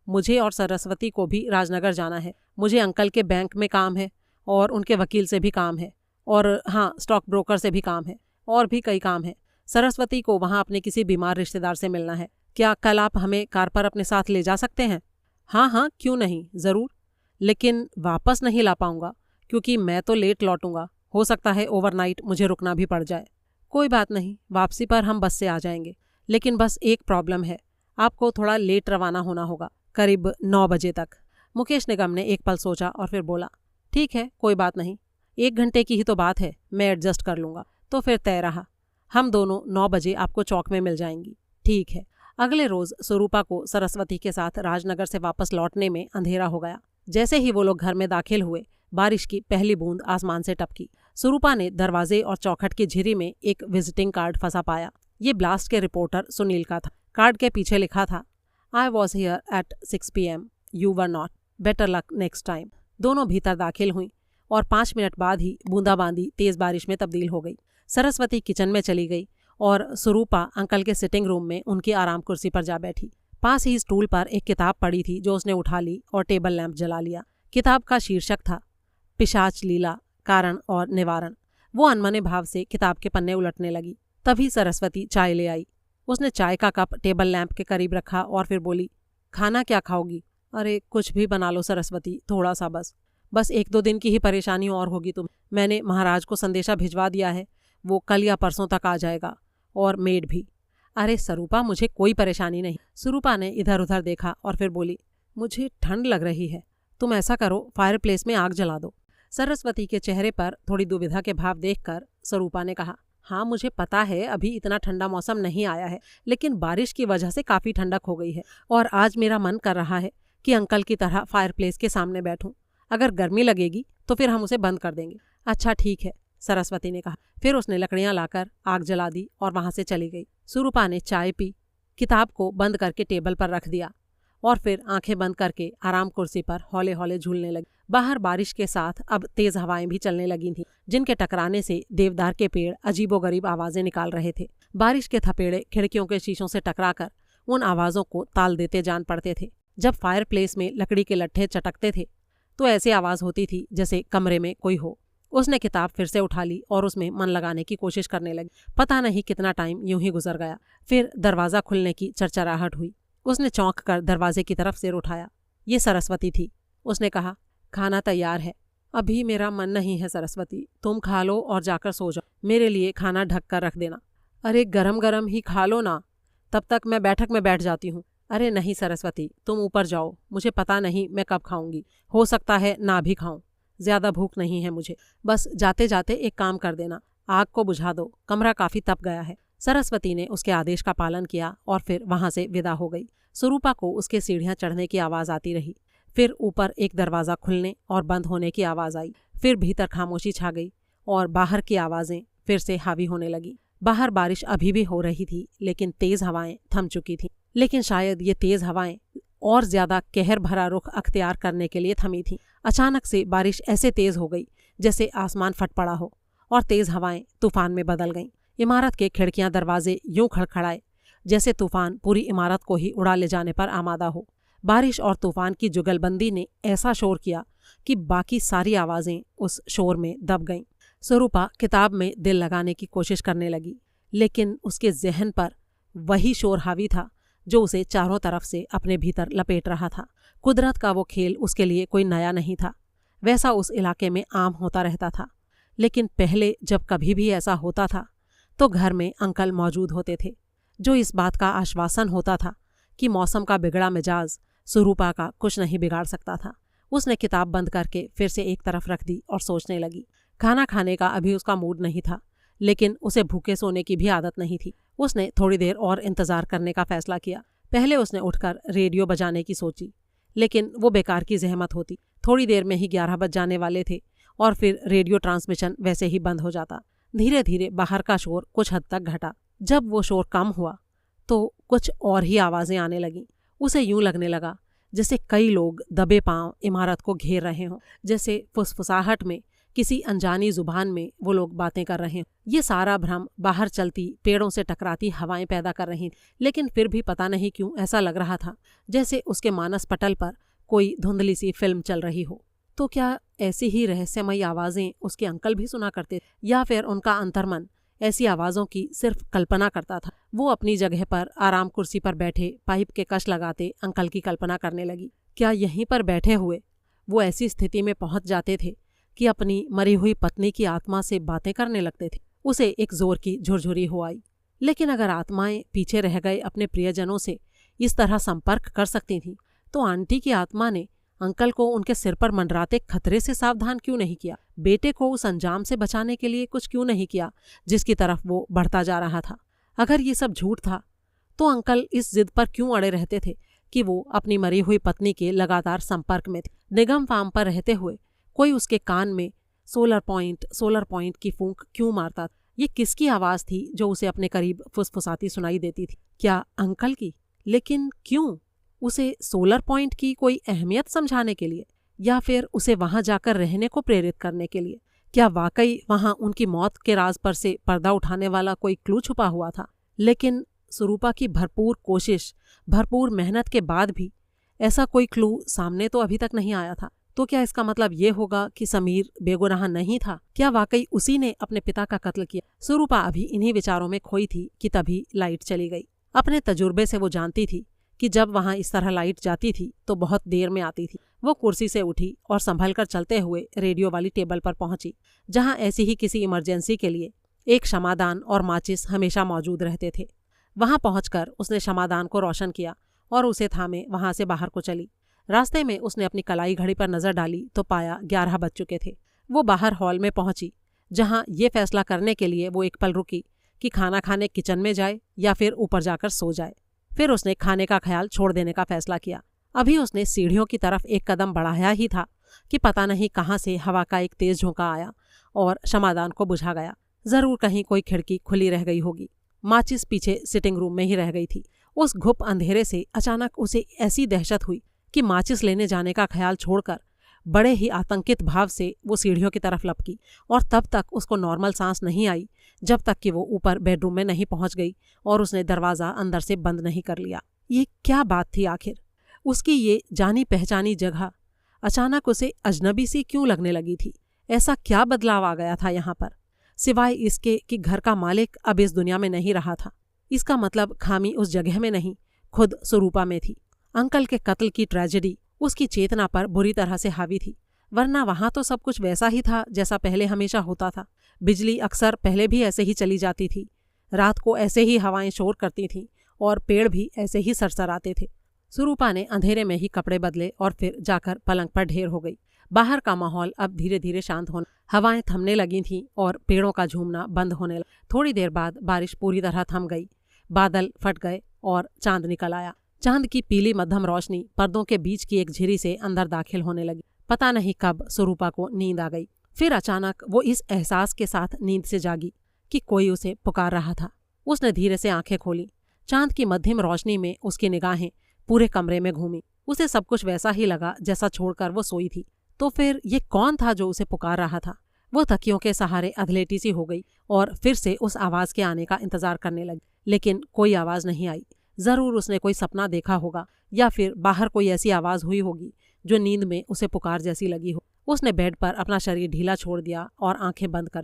मुझे और सरस्वती को भी राजनगर जाना है। मुझे अंकल के बैंक में काम है और उनके वकील से भी काम है और हाँ, स्टॉक ब्रोकर से भी काम है और भी कई काम है। सरस्वती को वहाँ अपने किसी बीमार रिश्तेदार से मिलना है। क्या कल आप हमें कार पर अपने साथ ले जा सकते हैं? हाँ, क्यों नहीं, ज़रूर। लेकिन वापस नहीं ला पाऊँगा क्योंकि मैं तो लेट लौटूंगा। हो सकता है ओवरनाइट मुझे रुकना भी पड़ जाए। कोई बात नहीं, वापसी पर हम बस से आ जाएंगे। लेकिन बस एक प्रॉब्लम है, आपको थोड़ा लेट रवाना होना होगा, करीब 9 बजे तक। मुकेश निगम ने एक पल सोचा और फिर बोला, ठीक है, कोई बात नहीं, 1 घंटे की ही तो बात है, मैं एडजस्ट कर लूँगा। तो फिर तय रहा, हम दोनों 9 बजे आपको चौक में मिल जाएंगी। ठीक है। अगले रोज स्वरूपा को सरस्वती के साथ राजनगर से वापस लौटने में अंधेरा हो गया। जैसे ही वो लोग घर में दाखिल हुए, बारिश की पहली बूंद आसमान से टपकी। स्वरूपा ने दरवाजे और चौखट की झिरी में एक विजिटिंग कार्ड फंसा पाया। ये ब्लास्ट के रिपोर्टर सुनील का था। कार्ड के पीछे लिखा था, I was here eight 6 PM, you were not, better luck next time. दोनों भीतर दाखिल हुई और 5 मिनट बाद ही बूंदाबांदी तेज बारिश में तब्दील हो गई। सरस्वती किचन में चली गई और स्वरूपा अंकल के सिटिंग रूम में उनकी आराम कुर्सी पर जा बैठी। पास ही स्टूल पर एक किताब पड़ी थी जो उसने उठा ली और टेबल लैंप जला लिया। किताब का शीर्षक था पिशाच लीला, कारण और निवारण। वो अनमने भाव से किताब के पन्ने उलटने लगी। तभी सरस्वती चाय ले आई। उसने चाय का कप टेबल लैंप के करीब रखा और फिर बोली, खाना क्या खाओगी? अरे कुछ भी बना लो सरस्वती, थोड़ा सा बस 1-2 दिन की ही परेशानी और होगी तुम। मैंने महाराज को संदेशा भिजवा दिया है, वो कल या परसों तक आ जाएगा, और मेड भी। अरे स्वरूपा, मुझे कोई परेशानी नहीं। स्वरूपा ने इधर उधर देखा और फिर बोली, मुझे ठंड लग रही है, तुम ऐसा करो, फायर प्लेस में आग जला दो। सरस्वती के चेहरे पर थोड़ी दुविधा के भाव देखकर स्वरूपा ने कहा, हाँ मुझे पता है अभी इतना ठंडा मौसम नहीं आया है, लेकिन बारिश की वजह से काफ़ी ठंडक हो गई है और आज मेरा मन कर रहा है कि अंकल की तरह फायर प्लेस के सामने बैठूं। अगर गर्मी लगेगी तो फिर हम उसे बंद कर देंगे। अच्छा ठीक है, सरस्वती ने कहा। फिर उसने लकड़ियां लाकर आग जला दी और वहां से चली गई। स्वरूपा ने चाय पी, किताब को बंद करके टेबल पर रख दिया और फिर आंखें बंद करके आराम कुर्सी पर हौले हौले झूलने लगी। बाहर बारिश के साथ अब तेज हवाएं भी चलने लगी थीं, जिनके टकराने से देवदार के पेड़ अजीबोगरीब आवाजें निकाल रहे थे। बारिश के थपेड़े खिड़कियों के शीशों से टकराकर उन आवाजों को ताल देते जान पड़ते थे। जब फायर प्लेस में लकड़ी के लट्ठे चटकते थे तो ऐसी आवाज होती थी जैसे कमरे में कोई हो। उसने किताब फिर से उठा ली और उसमें मन लगाने की कोशिश करने लगी। पता नहीं कितना टाइम यूं ही गुजर गया। फिर दरवाज़ा खुलने की चरचराहट हुई। उसने चौंक कर दरवाजे की तरफ सिर उठाया। ये सरस्वती थी। उसने कहा, खाना तैयार है। अभी मेरा मन नहीं है सरस्वती, तुम खा लो और जाकर सो जाओ। मेरे लिए खाना ढक कर रख देना। अरे गरम गरम ही खा लो ना, तब तक मैं बैठक में बैठ जाती हूँ। अरे नहीं सरस्वती, तुम ऊपर जाओ, मुझे पता नहीं मैं कब खाऊंगी, हो सकता है ना भी खाऊं। ज्यादा भूख नहीं है मुझे। बस जाते जाते एक काम कर देना, आग को बुझा दो, कमरा काफी तप गया है। सरस्वती ने उसके आदेश का पालन किया और फिर वहां से विदा हो गई। स्वरूपा को उसके सीढ़ियां चढ़ने की आवाज आती रही। फिर ऊपर एक दरवाज़ा खुलने और बंद होने की आवाज़ आई। फिर भीतर खामोशी छा गई और बाहर की आवाज़ें फिर से हावी होने लगी। बाहर बारिश अभी भी हो रही थी, लेकिन तेज हवाएं थम चुकी थीं। लेकिन शायद ये तेज हवाएं और ज्यादा कहर भरा रुख अख्तियार करने के लिए थमी थीं। अचानक से बारिश ऐसे तेज हो गई जैसे आसमान फट पड़ा हो और तेज हवाएं तूफान में बदल गईं। इमारत के खिड़कियां दरवाजे यूं खड़खड़ाए जैसे तूफान पूरी इमारत को ही उड़ा ले जाने पर आमादा हो। बारिश और तूफान की जुगलबंदी ने ऐसा शोर किया कि बाकी सारी आवाज़ें उस शोर में दब गईं। स्वरूपा किताब में दिल लगाने की कोशिश करने लगी, लेकिन उसके जहन पर वही शोर हावी था जो उसे चारों तरफ से अपने भीतर लपेट रहा था। कुदरत का वो खेल उसके लिए कोई नया नहीं था। वैसा उस इलाके में आम होता रहता था। लेकिन पहले जब कभी भी ऐसा होता था तो घर में अंकल मौजूद होते थे, जो इस बात का आश्वासन होता था कि मौसम का बिगड़ा मिजाज स्वरूपा का कुछ नहीं बिगाड़ सकता था। उसने किताब बंद करके फिर से एक तरफ रख दी और सोचने लगी। खाना खाने का अभी उसका मूड नहीं था, लेकिन उसे भूखे सोने की भी आदत नहीं थी। उसने थोड़ी देर और इंतजार करने का फैसला किया। पहले उसने उठकर रेडियो बजाने की सोची, लेकिन वो बेकार की जहमत होती। थोड़ी देर में ही 11 बज जाने वाले थे और फिर रेडियो ट्रांसमिशन वैसे ही बंद हो जाता। धीरे धीरे बाहर का शोर कुछ हद तक घटा। जब वो शोर कम हुआ तो कुछ और ही आवाज़ें आने लगीं। उसे यूं लगने लगा जैसे कई लोग दबे पांव इमारत को घेर रहे हों, जैसे फुसफुसाहट में किसी अनजानी जुबान में वो लोग बातें कर रहे हों। ये सारा भ्रम बाहर चलती पेड़ों से टकराती हवाएं पैदा कर रही, लेकिन फिर भी पता नहीं क्यों ऐसा लग रहा था जैसे उसके मानस पटल पर कोई धुंधली सी फिल्म चल रही हो। तो क्या ऐसी ही रहस्यमयी आवाज़ें उसके अंकल भी सुना करते, या फिर उनका अंतर्मन ऐसी आवाज़ों की सिर्फ कल्पना करता था? वो अपनी जगह पर आराम कुर्सी पर बैठे पाइप के कश लगाते अंकल की कल्पना करने लगी। क्या यहीं पर बैठे हुए वो ऐसी स्थिति में पहुंच जाते थे कि अपनी मरी हुई पत्नी की आत्मा से बातें करने लगते थे? उसे एक जोर की झुरझुरी हो आई। लेकिन अगर आत्माएं पीछे रह गए अपने प्रियजनों से इस तरह संपर्क कर सकती थीं, तो आंटी की आत्मा ने अंकल को उनके सिर पर मंडराते खतरे से सावधान क्यों नहीं किया? बेटे को उस अंजाम से बचाने के लिए कुछ क्यों नहीं किया जिसकी तरफ वो बढ़ता जा रहा था? अगर ये सब झूठ था तो अंकल इस जिद पर क्यों अड़े रहते थे कि वो अपनी मरी हुई पत्नी के लगातार संपर्क में थे? निगम फार्म पर रहते हुए कोई उसके कान में सोलर पॉइंट की फूंक क्यों मारता? ये किसकी आवाज़ थी जो उसे अपने करीब फुसफुसाती सुनाई देती थी? क्या अंकल की? लेकिन क्यों? उसे सोलर पॉइंट की कोई अहमियत समझाने के लिए, या फिर उसे वहां जाकर रहने को प्रेरित करने के लिए? क्या वाकई वहां उनकी मौत के राज पर से पर्दा उठाने वाला कोई क्लू छुपा हुआ था? लेकिन स्वरूपा की भरपूर कोशिश, भरपूर मेहनत के बाद भी ऐसा कोई क्लू सामने तो अभी तक नहीं आया था। तो क्या इसका मतलब ये होगा कि समीर बेगुनाह नहीं था? क्या वाकई उसी ने अपने पिता का कत्ल किया? स्वरूपा अभी इन्हीं विचारों में खोई थी कि तभी लाइट चली गई। अपने तजुर्बे से वो जानती थी कि जब वहां इस तरह लाइट जाती थी तो बहुत देर में आती थी। वो कुर्सी से उठी और संभल कर चलते हुए रेडियो वाली टेबल पर पहुंची, जहां ऐसी ही किसी इमरजेंसी के लिए एक क्षमादान और माचिस हमेशा मौजूद रहते थे। वहां पहुंचकर उसने क्षमादान को रोशन किया और उसे थामे वहां से बाहर को चली। रास्ते में उसने अपनी कलाई घड़ी पर नजर डाली तो पाया 11 बज चुके थे। वो बाहर हॉल में पहुंची, जहां ये फैसला करने के लिए वो एक पल रुकी कि खाना खाने किचन में जाए या फिर ऊपर जाकर सो जाए। फिर उसने खाने का ख्याल छोड़ देने का फैसला किया। अभी उसने सीढ़ियों की तरफ एक कदम बढ़ाया ही था कि पता नहीं कहाँ से हवा का एक तेज झोंका आया और क्षमादान को बुझा गया। जरूर कहीं कोई खिड़की खुली रह गई होगी। माचिस पीछे सिटिंग रूम में ही रह गई थी। उस घुप अंधेरे से अचानक उसे ऐसी दहशत हुई कि माचिस लेने जाने का ख्याल छोड़कर बड़े ही आतंकित भाव से वो सीढ़ियों की तरफ लपकी। और तब तक उसको नॉर्मल सांस नहीं आई जब तक कि वो ऊपर बेडरूम में नहीं पहुंच गई और उसने दरवाज़ा अंदर से बंद नहीं कर लिया। ये क्या बात थी आखिर? उसकी ये जानी पहचानी जगह अचानक उसे अजनबी सी क्यों लगने लगी थी? ऐसा क्या बदलाव आ गया था यहाँ पर, सिवाय इसके कि घर का मालिक अब इस दुनिया में नहीं रहा था? इसका मतलब खामी उस जगह में नहीं, खुद स्वरूपा में थी। अंकल के कत्ल की ट्रेजेडी उसकी चेतना पर बुरी तरह से हावी थी, वरना वहां तो सब कुछ वैसा ही था जैसा पहले हमेशा होता था। बिजली अक्सर पहले भी ऐसे ही चली जाती थी, रात को ऐसे ही हवाएं शोर करती थीं और पेड़ भी ऐसे ही सरसराते थे। स्वरूपा ने अंधेरे में ही कपड़े बदले और फिर जाकर पलंग पर ढेर हो गई। बाहर का माहौल अब धीरे धीरे शांत होने, हवाएं थमने लगी थीं और पेड़ों का झूमना बंद होने लगा। थोड़ी देर बाद बारिश पूरी तरह थम गई, बादल फट गए और चांद निकल आया। चांद की पीली मध्यम रोशनी पर्दों के बीच की एक झिरी से अंदर दाखिल होने लगी। पता नहीं कब स्वरूपा को नींद आ गई। फिर अचानक वो इस एहसास के साथ नींद से जागी कि कोई उसे पुकार रहा था। उसने धीरे से आंखें खोली। चांद की मध्यम रोशनी में उसकी निगाहें पूरे कमरे में घूमी। उसे सब कुछ वैसा ही लगा जैसा छोड़कर वो सोई थी। तो फिर ये कौन था जो उसे पुकार रहा था? वो तकियों के सहारे अधलेटी सी हो गई और फिर से उस आवाज के आने का इंतजार करने लगी, लेकिन कोई आवाज नहीं आई। जरूर उसने कोई सपना देखा होगा या फिर बाहर कोई ऐसी आवाज हुई होगी जो नींद में उसे पुकार जैसी लगी हो। उसने बेड पर अपना शरीर ढीला छोड़ दिया और आंखें बंद कर।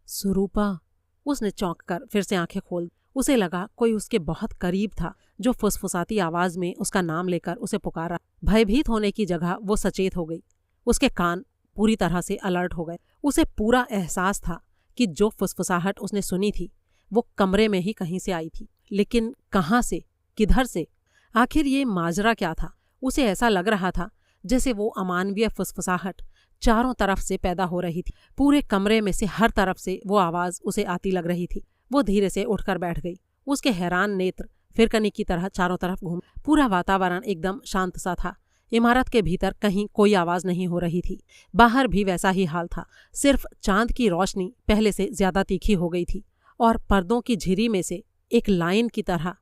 स्वरूपा। उसने चौंक कर फिर से आंखें खोल। उसे लगा कोई उसके बहुत करीब था जो फुसफुसाती आवाज में उसका नाम लेकर उसे पुकारा। भयभीत होने की जगह वो सचेत हो गई। उसके कान पूरी तरह से अलर्ट हो गए। उसे पूरा एहसास था कि जो फुसफुसाहट उसने सुनी थी वो कमरे में ही कहीं से आई थी, लेकिन कहाँ से, किधर से? आखिर ये माजरा क्या था? उसे ऐसा लग रहा था जैसे वो अमानवीय फुसफुसाहट चारों तरफ से पैदा हो रही थी। पूरे कमरे में से हर तरफ से वो आवाज उसे आती लग रही थी। वो धीरे से उठकर बैठ गई। उसके हैरान नेत्र फिरकनी की तरह चारों तरफ घूमे। पूरा वातावरण एकदम शांत सा था। इमारत के भीतर कहीं कोई आवाज नहीं हो रही थी। बाहर भी वैसा ही हाल था। सिर्फ चांद की रोशनी पहले से ज्यादा तीखी हो गई थी और पर्दों की झिरी में से एक लाइन की तरह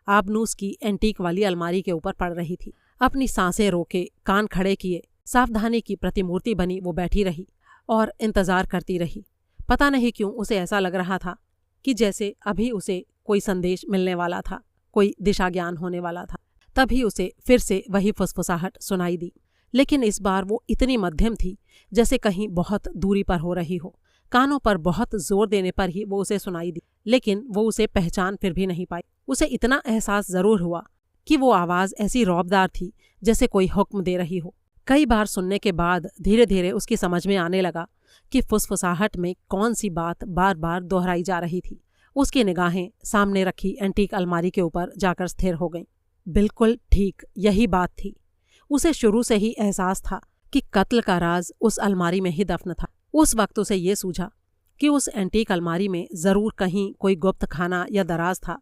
आबनूस की एंटीक वाली अलमारी के ऊपर पड़ रही थी। अपनी सांसें रोके, कान खड़े किए, सावधानी की प्रतिमूर्ति बनी वो बैठी रही और इंतजार करती रही। पता नहीं क्यों उसे ऐसा लग रहा था कि जैसे अभी उसे कोई संदेश मिलने वाला था, कोई दिशा ज्ञान होने वाला था। तभी उसे फिर से वही फुसफुसाहट सुनाई दी, लेकिन इस बार वो इतनी मध्यम थी जैसे कहीं बहुत दूरी पर हो रही हो। कानों पर बहुत जोर देने पर ही वो उसे सुनाई दी, लेकिन वो उसे पहचान फिर भी नहीं पाई। उसे इतना एहसास जरूर हुआ कि वो आवाज ऐसी रौबदार थी जैसे कोई हुक्म दे रही हो। कई बार सुनने के बाद धीरे धीरे उसकी समझ में आने लगा कि फुसफुसाहट में कौन सी बात बार बार दोहराई जा रही थी। उसकी निगाहें सामने रखी एंटीक अलमारी के ऊपर जाकर स्थिर हो गईं। बिल्कुल ठीक यही बात थी। उसे शुरू से ही एहसास था कि कत्ल का राज उस अलमारी में ही दफन था। उस वक्त उसे ये सूझा कि उस एंटीक अलमारी में जरूर कहीं कोई गुप्त खाना या दराज था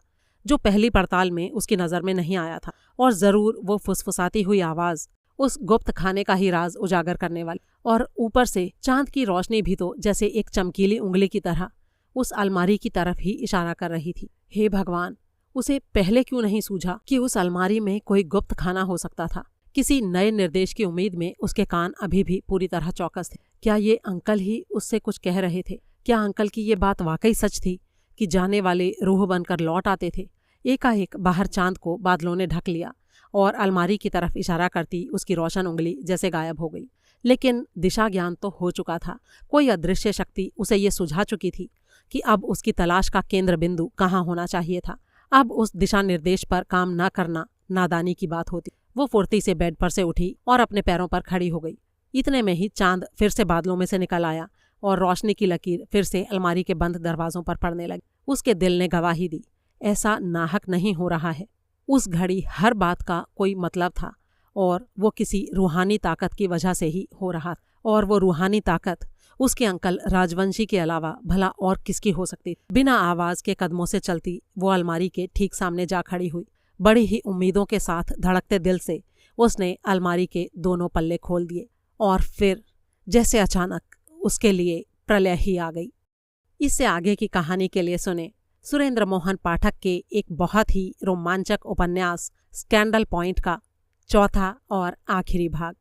जो पहली पड़ताल में उसकी नज़र में नहीं आया था, और ज़रूर वो फुसफुसाती हुई आवाज़ उस गुप्त खाने का ही राज उजागर करने वाली। और ऊपर से चांद की रोशनी भी तो जैसे एक चमकीली उंगली की तरह उस अलमारी की तरफ ही इशारा कर रही थी। हे भगवान, उसे पहले क्यों नहीं सूझा कि उस अलमारी में कोई गुप्त खाना हो सकता था। किसी नए निर्देश की उम्मीद में उसके कान अभी भी पूरी तरह चौकस थे। क्या ये अंकल ही उससे कुछ कह रहे थे? क्या अंकल की ये बात वाकई सच थी कि जाने वाले रूह बनकर लौट आते थे? एकाएक बाहर चांद को बादलों ने ढक लिया और अलमारी की तरफ इशारा करती उसकी रोशन उंगली जैसे गायब हो गई। लेकिन दिशा ज्ञान तो हो चुका था। कोई अदृश्य शक्ति उसे ये सुझा चुकी थी कि अब उसकी तलाश का केंद्र बिंदु कहाँ होना चाहिए था। अब उस दिशा निर्देश पर काम न करना नादानी की बात होती। वो फुर्ती से बेड पर से उठी और अपने पैरों पर खड़ी हो गई। इतने में ही चांद फिर से बादलों में से निकल आया और रोशनी की लकीर फिर से अलमारी के बंद दरवाजों पर पड़ने लगी। उसके दिल ने गवाही दी, ऐसा नाहक नहीं हो रहा है। उस घड़ी हर बात का कोई मतलब था और वो किसी रूहानी ताकत की वजह से ही हो रहा, और वो रूहानी ताकत उसके अंकल राजवंशी के अलावा भला और किसकी हो सकती। बिना आवाज के कदमों से चलती वो अलमारी के ठीक सामने जा खड़ी हुई। बड़ी ही उम्मीदों के साथ धड़कते दिल से उसने अलमारी के दोनों पल्ले खोल दिए और फिर जैसे अचानक उसके लिए प्रलय ही आ गई। इससे आगे की कहानी के लिए सुने सुरेंद्र मोहन पाठक के एक बहुत ही रोमांचक उपन्यास स्कैंडल पॉइंट का चौथा और आखिरी भाग।